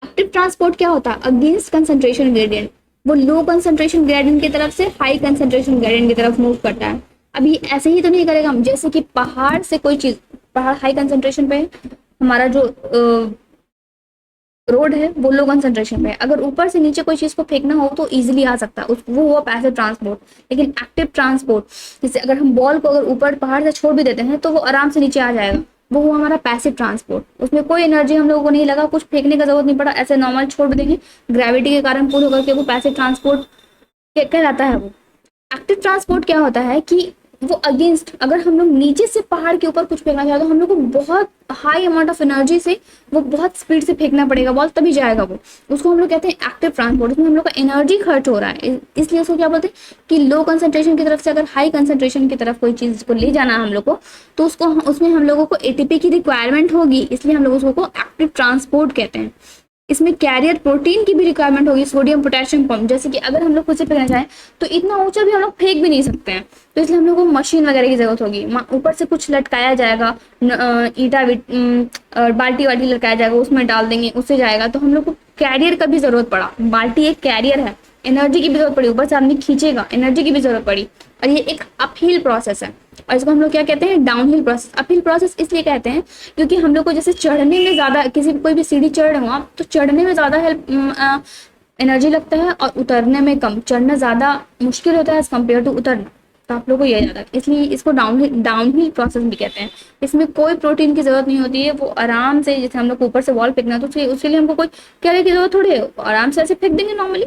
एक्टिव ट्रांसपोर्ट क्या होता है, अगेंस्ट कंसंट्रेशन ग्रेडियंट, वो लो कंसंट्रेशन ग्रेडियंट की तरफ से हाई कंसंट्रेशन ग्रेडियंट की तरफ मूव करता है। अभी ऐसे ही तो नहीं करेगा जैसे कि पहाड़ से कोई चीज, पहाड़ हाई कंसंट्रेशन पे है, हमारा जो रोड है वो लो कंसंट्रेशन पे है, अगर ऊपर से नीचे कोई चीज को फेंकना हो तो इजीली आ सकता है, वो हुआ पैसिव ट्रांसपोर्ट। लेकिन एक्टिव ट्रांसपोर्ट, जैसे अगर हम बॉल को अगर ऊपर पहाड़ से छोड़ भी देते हैं तो वो आराम से नीचे आ जाएगा, वो हुआ हमारा पैसिव ट्रांसपोर्ट। उसमें कोई एनर्जी हम लोगों को नहीं लगा, कुछ फेंकने का जरूरत नहीं पड़ा, ऐसे नॉर्मल छोड़ भी देंगे, ग्रेविटी के कारण पुल होकर के वो पैसिव ट्रांसपोर्ट कहलाता है। वो एक्टिव ट्रांसपोर्ट क्या होता है कि वो अगेंस्ट, अगर हम लोग नीचे से पहाड़ के ऊपर कुछ फेंकना चाहते तो हम लोग को बहुत हाई अमाउंट ऑफ एनर्जी से वो बहुत स्पीड से फेंकना पड़ेगा बॉल, तभी जाएगा वो, उसको हम लोग कहते हैं एक्टिव ट्रांसपोर्ट। उसमें हम लोग का एनर्जी खर्च हो रहा है, इसलिए उसको क्या बोलते हैं कि लो कंसंट्रेशन की तरफ से अगर हाई कंसंट्रेशन की तरफ कोई चीज को ले जाना है हम लोग को, तो उसको उसमें हम लोगों को एटीपी की रिक्वायरमेंट होगी, इसलिए हम लोग उसको एक्टिव ट्रांसपोर्ट कहते हैं। इसमें कैरियर प्रोटीन की भी रिक्वायरमेंट होगी, सोडियम पोटेशियम पंप, जैसे कि अगर हम लोग खुद से फेंकना चाहें तो इतना ऊंचा भी हम लोग फेंक भी नहीं सकते हैं, तो इसलिए हम लोग को मशीन वगैरह की जरूरत होगी, ऊपर से कुछ लटकाया जाएगा, ईटा बाल्टी वाल्टी लटकाया जाएगा, उसमें डाल देंगे उससे जाएगा, तो हम लोग को कैरियर का भी जरूरत पड़ा, बाल्टी एक कैरियर है, एनर्जी की भी जरूरत पड़ी, ऊपर से आदमी खींचेगा, एनर्जी की भी जरूरत पड़ी, और ये एक अपहिल प्रोसेस है, और इसको हम लोग क्या कहते हैं, डाउनहिल प्रोसेस। अपहिल प्रोसेस इसलिए कहते हैं क्योंकि हम लोग को जैसे चढ़ने में ज्यादा, किसी कोई भी सीढ़ी चढ़ रहे हो आप तो चढ़ने में ज्यादा एनर्जी लगता है और उतरने में कम, चढ़ना ज्यादा मुश्किल होता है एज कम्पेयर टू उतरना, तो आप लोग को ये याद है, इसलिए इसको डाउनहिल प्रोसेस भी कहते हैं। इसमें कोई प्रोटीन की जरूरत नहीं होती है, वो आराम से, जैसे हम लोग को ऊपर से वॉल फेंकना तो उसके लिए हमको कोई कैरियर की जरूरत थोड़ी है, आराम से ऐसे फेंक देंगे नॉर्मली।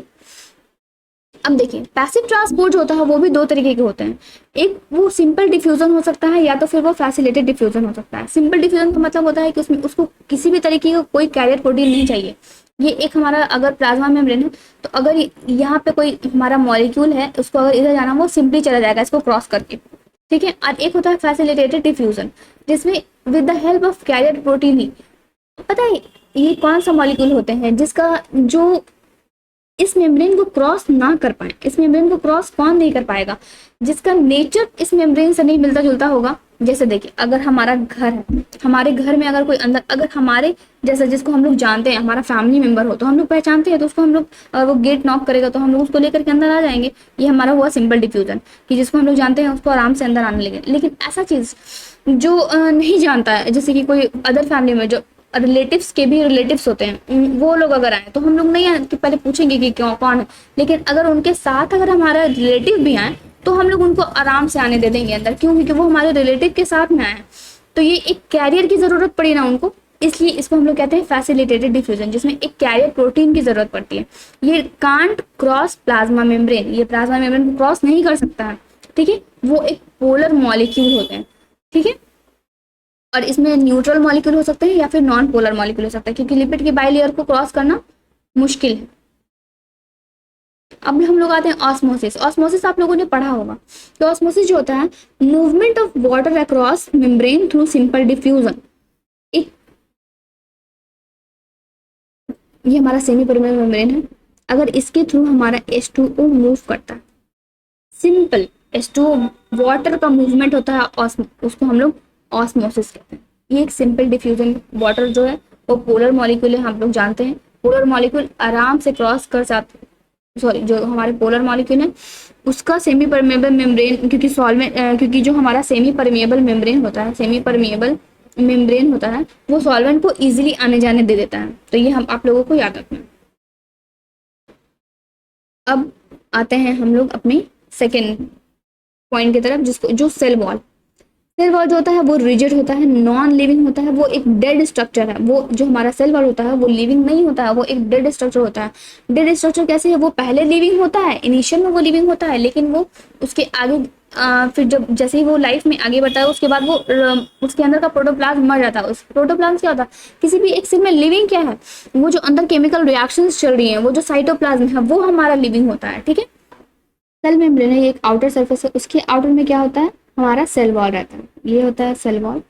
अब देखिए पैसिव ट्रांसपोर्ट जो होता है वो भी दो तरीके के होते हैं, एक वो सिंपल डिफ्यूजन हो सकता है या तो फिर वो फैसिलिटेड डिफ्यूजन हो सकता है। सिंपल डिफ्यूजन का मतलब होता है कि उसमें उसको किसी भी तरीके का कोई कैरियर प्रोटीन नहीं चाहिए। ये एक हमारा अगर प्लाज्मा मेम्ब्रेन है तो अगर यहाँ पे कोई हमारा मॉलिक्यूल है उसको अगर इधर जाना वो सिंपली चला जाएगा इसको क्रॉस करके, ठीक है। और एक होता है फैसिलिटेटेड डिफ्यूजन जिसमें with the help of carrier protein ही, पता है ये कौन सा मॉलिक्यूल होते हैं जिसका जो इस मेम्ब्रेन को क्रॉस ना कर पाए, इस मेम्ब्रेन को क्रॉस कौन नहीं कर पाएगा, जिसका नेचर इस मेम्ब्रेन से नहीं मिलता जुलता होगा। जैसे देखिए अगर हमारा घर है, हमारे घर में अगर कोई अंदर, अगर हमारे जैसे जिसको हम लोग जानते हैं हमारा फैमिली मेंबर हो तो हम लोग पहचानते हैं, तो उसको हम लोग, अगर वो गेट नॉक करेगा तो हम लोग उसको लेकर के अंदर आ जाएंगे, ये हमारा हुआ सिंपल डिफ्यूजन कि जिसको हम लोग जानते हैं उसको आराम से अंदर आने लगे। लेकिन ऐसा चीज जो नहीं जानता है, जैसे कि कोई अदर फैमिली में जो रिलेटिव्स के भी रिलेटिव्स होते हैं, वो लोग अगर आए तो हम लोग नहीं कि पहले पूछेंगे कि क्यों कौन है, लेकिन अगर उनके साथ अगर हमारा रिलेटिव भी आए तो हम लोग उनको आराम से आने दे देंगे अंदर, क्यों, क्योंकि वो हमारे रिलेटिव के साथ में आए, तो ये एक कैरियर की जरूरत पड़ी ना उनको, इसलिए इसको हम लोग कहते हैं फैसिलिटेटेड डिफ्यूजन, जिसमें एक कैरियर प्रोटीन की जरूरत पड़ती है। ये कांट क्रॉस प्लाज्मा मेम्ब्रेन, ये प्लाज्मा मेम्ब्रेन को क्रॉस नहीं कर सकता है, ठीक है, वो एक पोलर मॉलिक्यूल होते हैं, ठीक है। और इसमें न्यूट्रल मॉलिक्यूल हो सकते हैं या फिर नॉन पोलर मॉलिक्यूल हो सकता है, क्योंकि लिपिड की बाइलेयर को क्रॉस करना मुश्किल है। अब हम लोग आते हैं ऑस्मोसिस। ऑस्मोसिस आप लोगों ने पढ़ा होगा, तो ऑस्मोसिस जो होता है movement of water across membrane through simple diffusion. एक ये हमारा सेमी परमेबल मेम्ब्रेन है, अगर इसके थ्रू हमारा H2O मूव करता है, सिंपल H2O वाटर का मूवमेंट होता है, उसको हम लोग ऑस्मोसिस कहते हैं। ये एक सिंपल डिफ्यूजन, वाटर जो है वो पोलर मॉलिक्यूल है, हम लोग जानते हैं पोलर मॉलिक्यूल आराम से क्रॉस कर जाते, सॉरी जो हमारे पोलर मॉलिक्यूल है उसका सेमी परमेबल मेम्ब्रेन, क्योंकि सॉल्वेंट क्योंकि जो हमारा सेमी परमेबल मेम्ब्रेन होता है, सेमी परमेबल मेम्ब्रेन होता है वो सॉल्वेंट को इजीली आने जाने दे देता है। तो ये हम आप लोगों को याद रखना है। अब आते हैं हम लोग अपने सेकेंड पॉइंट की तरफ, जिसको जो सेल वॉल, सेल वॉल जो होता है वो रिजिड होता है, नॉन लिविंग होता है, वो एक डेड स्ट्रक्चर है। वो जो हमारा सेल वॉल होता है वो लिविंग नहीं होता है, वो एक डेड स्ट्रक्चर होता है। डेड स्ट्रक्चर कैसे है, वो पहले लिविंग होता है, इनिशियल में वो लिविंग होता है, लेकिन वो उसके आगे फिर जब जैसे ही वो लाइफ में आगे बढ़ता है उसके बाद वो उसके अंदर का प्रोटोप्लाज्म मर जाता है। उस प्रोटोप्लाज्म क्या होता है, किसी भी एक सेल में लिविंग क्या है, वो जो अंदर केमिकल रिएक्शंस चल रही हैं, वो जो साइटोप्लाज्म है वो हमारा लिविंग होता है। ठीक है, सेल मेम्ब्रेन है, ये एक आउटर सरफेस है, उसके आउटर में क्या होता है, हमारा सेल वॉल रहता है। ये होता है सेल वॉल,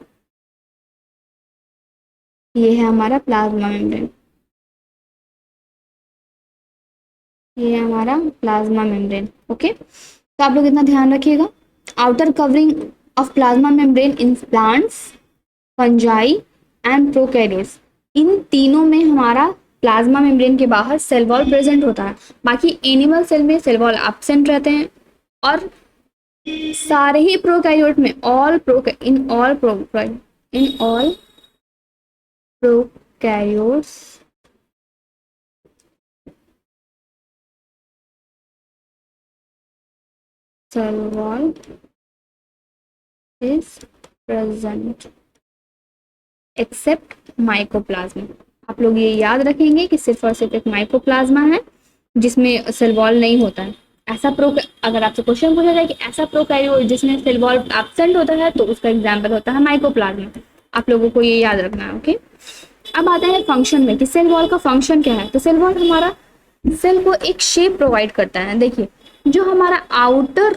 ये है हमारा प्लाज्मा मेम्ब्रेन, ये है हमारा प्लाज्मा मेम्ब्रेन। ओके, तो आप लोग इतना ध्यान रखिएगा, outer covering of plasma membrane in plants, fungi and prokaryotes, इन तीनों में हमारा प्लाज्मा मेम्ब्रेन के बाहर सेल वॉल प्रेजेंट होता है। बाकी एनिमल सेल में सेल वॉल एब्सेंट रहते हैं, और सारे ही प्रोकैरियोट में in all prokaryotes cell wall is present except mycoplasma. आप लोग ये याद रखेंगे कि सिर्फ और सिर्फ एक माइकोप्लाज्मा है जिसमें सेल वॉल नहीं होता है। ऐसा अगर आपसे क्वेश्चन पूछा जाए कि ऐसा प्रोकैरियोट जिसमें सेल वॉल एब्सेंट होता है, तो उसका एग्जाम्पल होता है माइकोप्लाज्मा। आप लोगों को ये याद रखना है। ओके, अब आता है फंक्शन में कि सेल वॉल का फंक्शन क्या है। तो सेल वॉल हमारा सेल को एक शेप प्रोवाइड करता है। देखिए, जो हमारा आउटर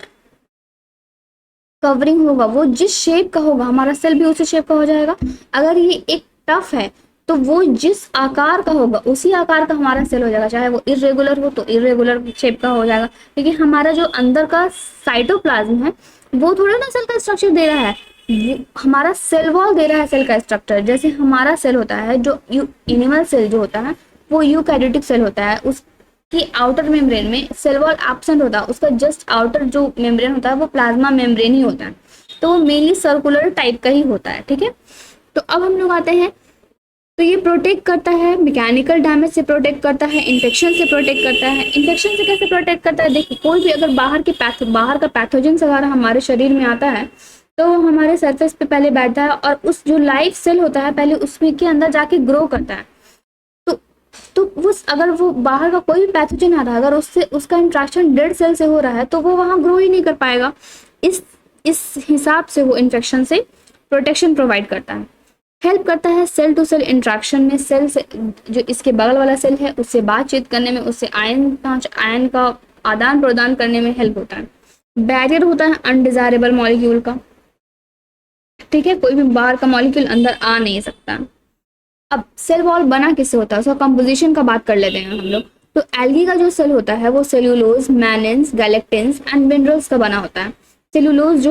कवरिंग होगा वो जिस शेप का होगा, हमारा सेल भी उसी शेप का हो जाएगा। अगर ये एक टफ है तो वो जिस आकार का होगा उसी आकार का हमारा सेल हो जाएगा, चाहे वो इरेगुलर हो तो इरेगुलर शेप का हो जाएगा। क्योंकि हमारा जो अंदर का साइटोप्लाज्म है वो थोड़ा ना सेल का स्ट्रक्चर दे रहा है, वो हमारा सेल वॉल दे रहा है सेल का स्ट्रक्चर। जैसे हमारा सेल होता है, जो एनिमल सेल जो होता है वो यूकैरियोटिक सेल होता है, उसकी आउटर मेम्ब्रेन में सेल वॉल एब्सेंट होता है, उसका जस्ट आउटर जो मेम्ब्रेन होता है वो प्लाज्मा मेम्ब्रेन ही होता है, तो वो मेनली सर्कुलर टाइप का ही होता है। ठीक है, तो अब हम लोग आते हैं, तो ये प्रोटेक्ट करता है, मैकेनिकल डैमेज से प्रोटेक्ट करता है, इन्फेक्शन से प्रोटेक्ट करता है। इन्फेक्शन से कैसे प्रोटेक्ट करता है, देखिए कोई भी अगर बाहर का पैथोजेंस अगर हमारे शरीर में आता है तो वो हमारे सरफेस पे पहले बैठता है और उस जो लाइफ सेल होता है पहले उसमें के अंदर जाके ग्रो करता है। तो वो अगर वो बाहर का कोई भी पैथोजन आ रहा है, अगर उससे उसका इंट्रैक्शन डेड सेल से हो रहा है तो वो वहाँ ग्रो ही नहीं कर पाएगा। इस हिसाब से वो इन्फेक्शन से प्रोटेक्शन प्रोवाइड करता है। हेल्प करता है सेल टू सेल इंट्रैक्शन में, सेल से जो इसके बगल वाला सेल है उससे बातचीत करने में, उससे आयन का आदान प्रदान करने में हेल्प होता है। बैरियर होता है अनडिजायरेबल मॉलिक्यूल का। ठीक है, कोई भी बाहर का मॉलिक्यूल अंदर आ नहीं सकता। अब सेल वॉल बना किससे होता है, उसका कंपोजिशन का बात कर लेते हैं हम लोग। तो एल्गी का जो सेल होता है वो सेल्यूलोज, मैनेंस, गैलेक्टिन्स एंड मिनरल्स का बना होता है। सेल्यूलोज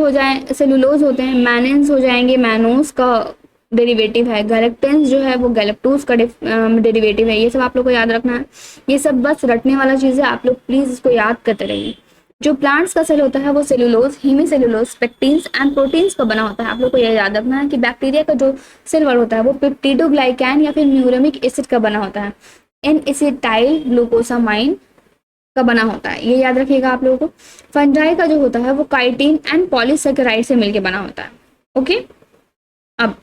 होते हैं, मैनेंस हो जाएंगे, मैनोस का डेरिवेटिव है, गैलेक्टिन्स जो है वो गैलेक्टोज का डेरिवेटिव है। ये सब आप लोग को याद रखना है, ये सब बस रटने वाला चीज़ है, आप लोग प्लीज इसको याद करते रहिए। जो प्लांट्स का सेल होता है वो cellulose, hemicellulose, pectins and proteins का बना होता है। आप लोग को यह याद रखना है कि बैक्टीरिया का जो सेल वॉल होता है वो पेप्टिडोग्लाइकैन या फिर म्यूरेमिक एसिड का बना होता है, एन एसिटाइल ग्लूकोसामाइन का बना होता है, ये याद रखिएगा आप लोगों को। फंजाई का जो होता है वो काइटिन एंड पॉलीसेकेराइड से मिलकर बना होता है। ओके, अब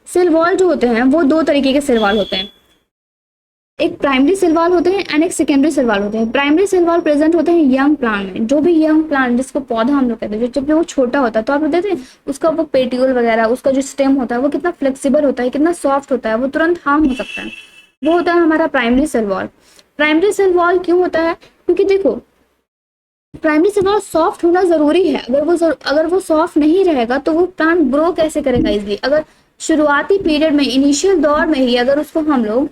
सेल वॉल जो होते हैं वो दो तरीके के सेल वॉल होते हैं, एक प्राइमरी सेल वॉल होते हैं एंड एक सेकेंडरी सेल वॉल होते हैं। प्राइमरी सेल वॉल प्रेजेंट होते हैं यंग प्लांट में, जो भी यंग प्लांट जिसको पौधा हम लोग कहते हैं, जब वो छोटा होता है तो आप लोग देखते हैं उसका वो पेटियोल वगैरह, उसका जो स्टेम होता है वो कितना फ्लेक्सिबल होता है, कितना सॉफ्ट होता है, वो तुरंत हार्म हो सकता है, वो होता है हमारा primary cell wall. Primary cell wall क्यों होता है, क्योंकि देखो प्राइमरी सेल वॉल सॉफ्ट होना जरूरी है। अगर वो सॉफ्ट नहीं रहेगा तो वो प्लांट ग्रो कैसे करेगा इजली। अगर शुरुआती पीरियड में, इनिशियल दौर में ही अगर उसको हम लोग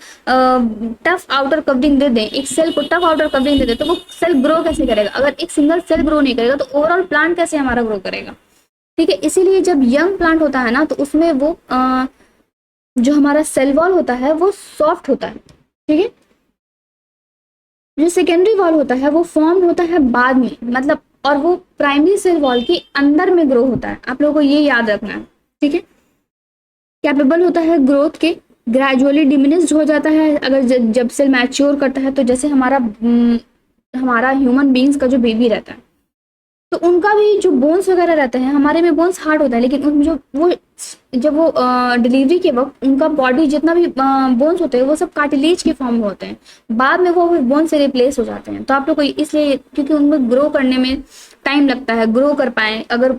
टफ आउटर कवरिंग दे दें, एक सेल को टफ आउटर कवरिंग दे दें, तो वो सेल ग्रो कैसे करेगा। अगर एक सिंगल सेल ग्रो नहीं करेगा तो ओवरऑल प्लांट कैसे हमारा ग्रो करेगा। ठीक है। इसीलिए जब यंग प्लांट होता है ना, तो उसमें वो जो हमारा सेल वॉल होता है वो सॉफ्ट होता है। ठीक है। जो सेकेंडरी वॉल होता है वो फॉर्म होता है बाद में, मतलब, और वो प्राइमरी सेल वॉल के अंदर में ग्रो होता है। आप लोगों को ये याद रखना है। ठीक है। कैपेबल होता है ग्रोथ के, ग्रेजुअली डिमिनिश्ड हो जाता है अगर जब सेल मैच्योर करता है। तो जैसे हमारा ह्यूमन बींग्स का जो बेबी रहता है, तो उनका भी जो बोन्स वगैरह रहते हैं, हमारे में बोन्स हार्ड होता है, लेकिन उन जो वो जब वो डिलीवरी के वक्त उनका बॉडी जितना भी बोन्स होते हैं वो सब कार्टिलेज के फॉर्म में होते हैं। बाद में वो बोन से रिप्लेस हो जाते हैं। तो आप लोग को इसलिए, क्योंकि उनमें ग्रो करने में टाइम लगता है, ग्रो कर पाए। अगर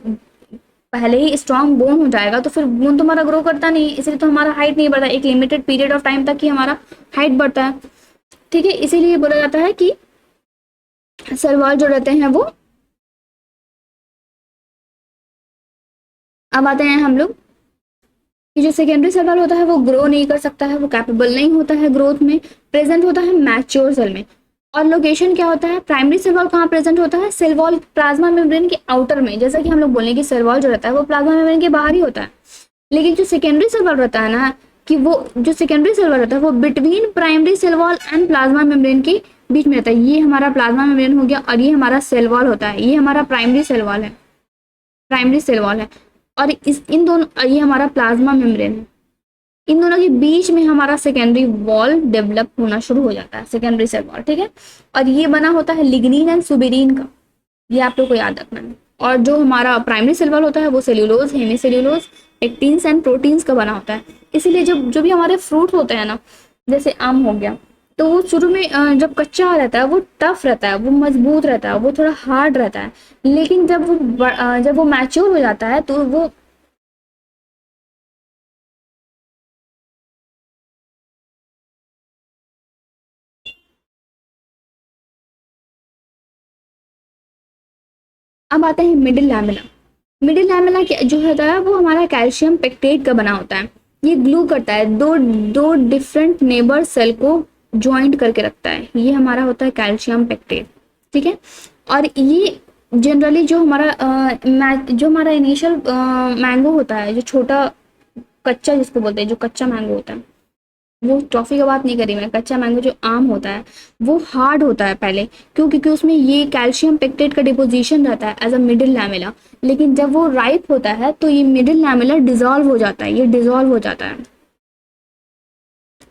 पहले ही स्ट्रॉन्ग बोन हो जाएगा तो फिर बोन तुम्हारा ग्रो करता नहीं, इसलिए तो हमारा हाइट नहीं बढ़ता। एक लिमिटेड पीरियड ऑफ टाइम तक ही हमारा हाइट बढ़ता है। ठीक है। इसीलिए बोला जाता है कि सेल वॉल जो रहते हैं वो, अब आते हैं हम लोग कि जो सेकेंडरी सेल वॉल होता है वो ग्रो नहीं कर सकता है, वो कैपेबल नहीं होता है ग्रोथ में, प्रेजेंट होता है मैच्योर सेल में। और लोकेशन क्या होता है, प्राइमरी सेल वॉल कहाँ प्रेजेंट होता है, सेल वॉल प्लाज्मा मेम्ब्रेन के आउटर में। जैसा कि हम लोग बोलें कि सेल वॉल जो रहता है वो प्लाज्मा मेम्ब्रेन के बाहर ही होता है। लेकिन जो सेकेंडरी सेल वॉल रहता है ना, कि वो जो सेकेंडरी सेल वॉल रहता है वो between primary cell wall and plasma membrane के बीच में रहता है। ये हमारा प्लाज्मा मेम्ब्रेन हो गया और ये हमारा सेल वॉल होता है। ये हमारा प्राइमरी सेल वॉल है, प्राइमरी सेल वॉल है। और इन दोनों, ये हमारा प्लाज्मा मेम्ब्रेन है। इन दोनों के बीच में हमारा सेकेंडरी वॉल डेवलप होना शुरू हो जाता है, सेकेंडरी सेल वॉल। ठीक है। और ये बना होता है लिग्निन एंड सुबेरिन का, ये आप लोग को याद रखना है। और जो हमारा प्राइमरी सेल वॉल होता है वो cellulose, hemicellulose, actins and proteins का बना होता है। इसीलिए जब जो भी हमारे फ्रूट होते हैं ना, जैसे आम हो गया, तो वो शुरू में जब कच्चा रहता है वो टफ रहता है, वो मजबूत रहता है, वो थोड़ा हार्ड रहता है। लेकिन जब वो मैच्योर हो जाता है तो वो अब आता है मिडिल लैमेला। मिडिल लैमेला जो होता है वो हमारा कैल्शियम पेक्टेट का बना होता है। ये ग्लू करता है, दो दो डिफरेंट नेबर सेल को ज्वाइंट करके रखता है। ये हमारा होता है कैल्शियम पेक्टेट। ठीक है। और ये जनरली जो हमारा इनिशियल मैंगो होता है, जो छोटा कच्चा जिसको बोलते हैं, जो कच्चा मैंगो होता है, वो टॉफी का बात नहीं करी मैं, कच्चा मैंगो जो आम होता है वो हार्ड होता है पहले। क्यों? क्योंकि उसमें ये कैल्शियम पेक्टेट का डिपोजिशन रहता है एज अ मिडिल लैमेला। लेकिन जब वो राइप होता है तो ये मिडिल लैमेला डिजॉल्व हो जाता है, ये डिजॉल्व हो जाता है,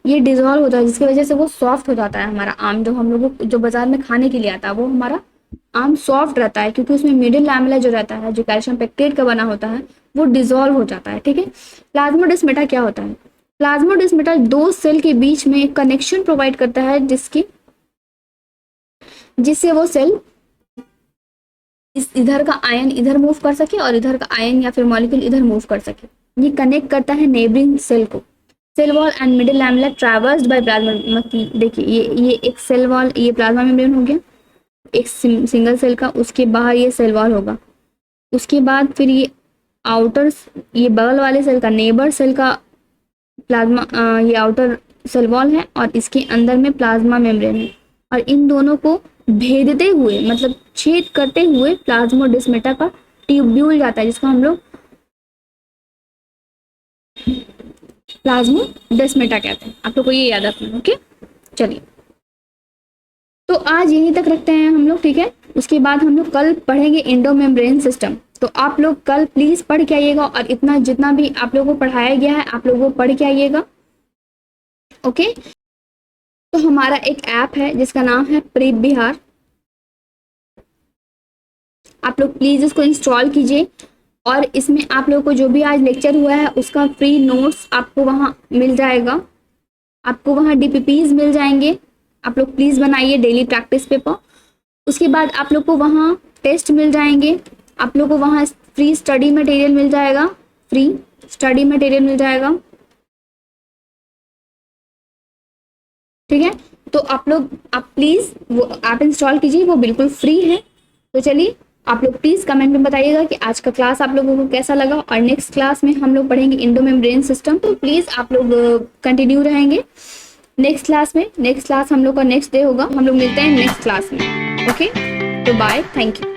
ये डिजॉल्व होता है, जिसकी वजह से वो सॉफ्ट हो जाता है। हमारा आम जो हम लोग जो बाजार में खाने के लिए आता है वो हमारा आम सॉफ्ट रहता है, क्योंकि उसमें मिडिल लैमेला जो रहता है, जो कैल्शियम पेक्टेट का बना होता है, वो डिजॉल्व हो जाता है। ठीक है। प्लाज्मोडेस्माटा क्या होता है? प्लाज्मोडेस्माटा दो सेल के बीच में कनेक्शन प्रोवाइड करता है, जिससे वो सेल इधर का आयन इधर मूव कर सके और इधर का आयन या फिर मॉलिक्यूल इधर मूव कर सके। ये कनेक्ट करता है नेबरिंग सेल को। Cell wall and middle lamella traversed by plasma. देखिए ये एक सेल वॉल, ये प्लाज्मा मेम्ब्रेन हो गया एक सिंगल सेल का, उसके बाहर ये सेल वॉल होगा, उसके बाद फिर ये ये बगल वाले सेल का, नेबर सेल का प्लाज्मा, ये आउटर सेल वॉल है और इसके अंदर में प्लाज्मा मेम्ब्रेन है। और इन दोनों को भेदते हुए, मतलब छेद करते हुए प्लाज्मोडेस्माटा का ट्यूब्यूल जाता है, जिसको हम लोग प्लाज्मोडेस्माटा कहते हैं। आप लोग को ये याद रखना। ओके, चलिए तो आज यहीं तक रखते हैं हम लोग। ठीक है। उसके बाद हम लोग कल पढ़ेंगे एंडोमेम्ब्रेन सिस्टम। तो आप लोग कल प्लीज पढ़ के आइएगा और इतना जितना भी आप लोगों को पढ़ाया गया है आप लोगों को पढ़ के आइएगा। ओके। तो हमारा एक ऐप है जिसका नाम है प्रीप बिहार, आप लोग प्लीज इसको इंस्टॉल कीजिए और इसमें आप लोगों को जो भी आज लेक्चर हुआ है उसका फ्री नोट्स आपको वहां मिल जाएगा, आपको वहां डीपीपीज मिल जाएंगे। आप लोग प्लीज बनाइए डेली प्रैक्टिस पेपर। उसके बाद आप लोग को वहाँ टेस्ट मिल जाएंगे, आप लोग को वहाँ फ्री स्टडी मटेरियल मिल जाएगा, फ्री स्टडी मटेरियल मिल जाएगा। ठीक है। तो आप प्लीज वो ऐप इंस्टॉल कीजिए, वो बिल्कुल फ्री है। तो चलिए आप लोग प्लीज कमेंट में बताइएगा कि आज का क्लास आप लोगों को कैसा लगा। और नेक्स्ट क्लास में हम लोग पढ़ेंगे एंडोमेम्ब्रेन सिस्टम। तो प्लीज आप लोग कंटिन्यू रहेंगे नेक्स्ट क्लास में। नेक्स्ट क्लास हम लोग का नेक्स्ट डे होगा, हम लोग मिलते हैं नेक्स्ट क्लास में। ओके, तो बाय, थैंक यू।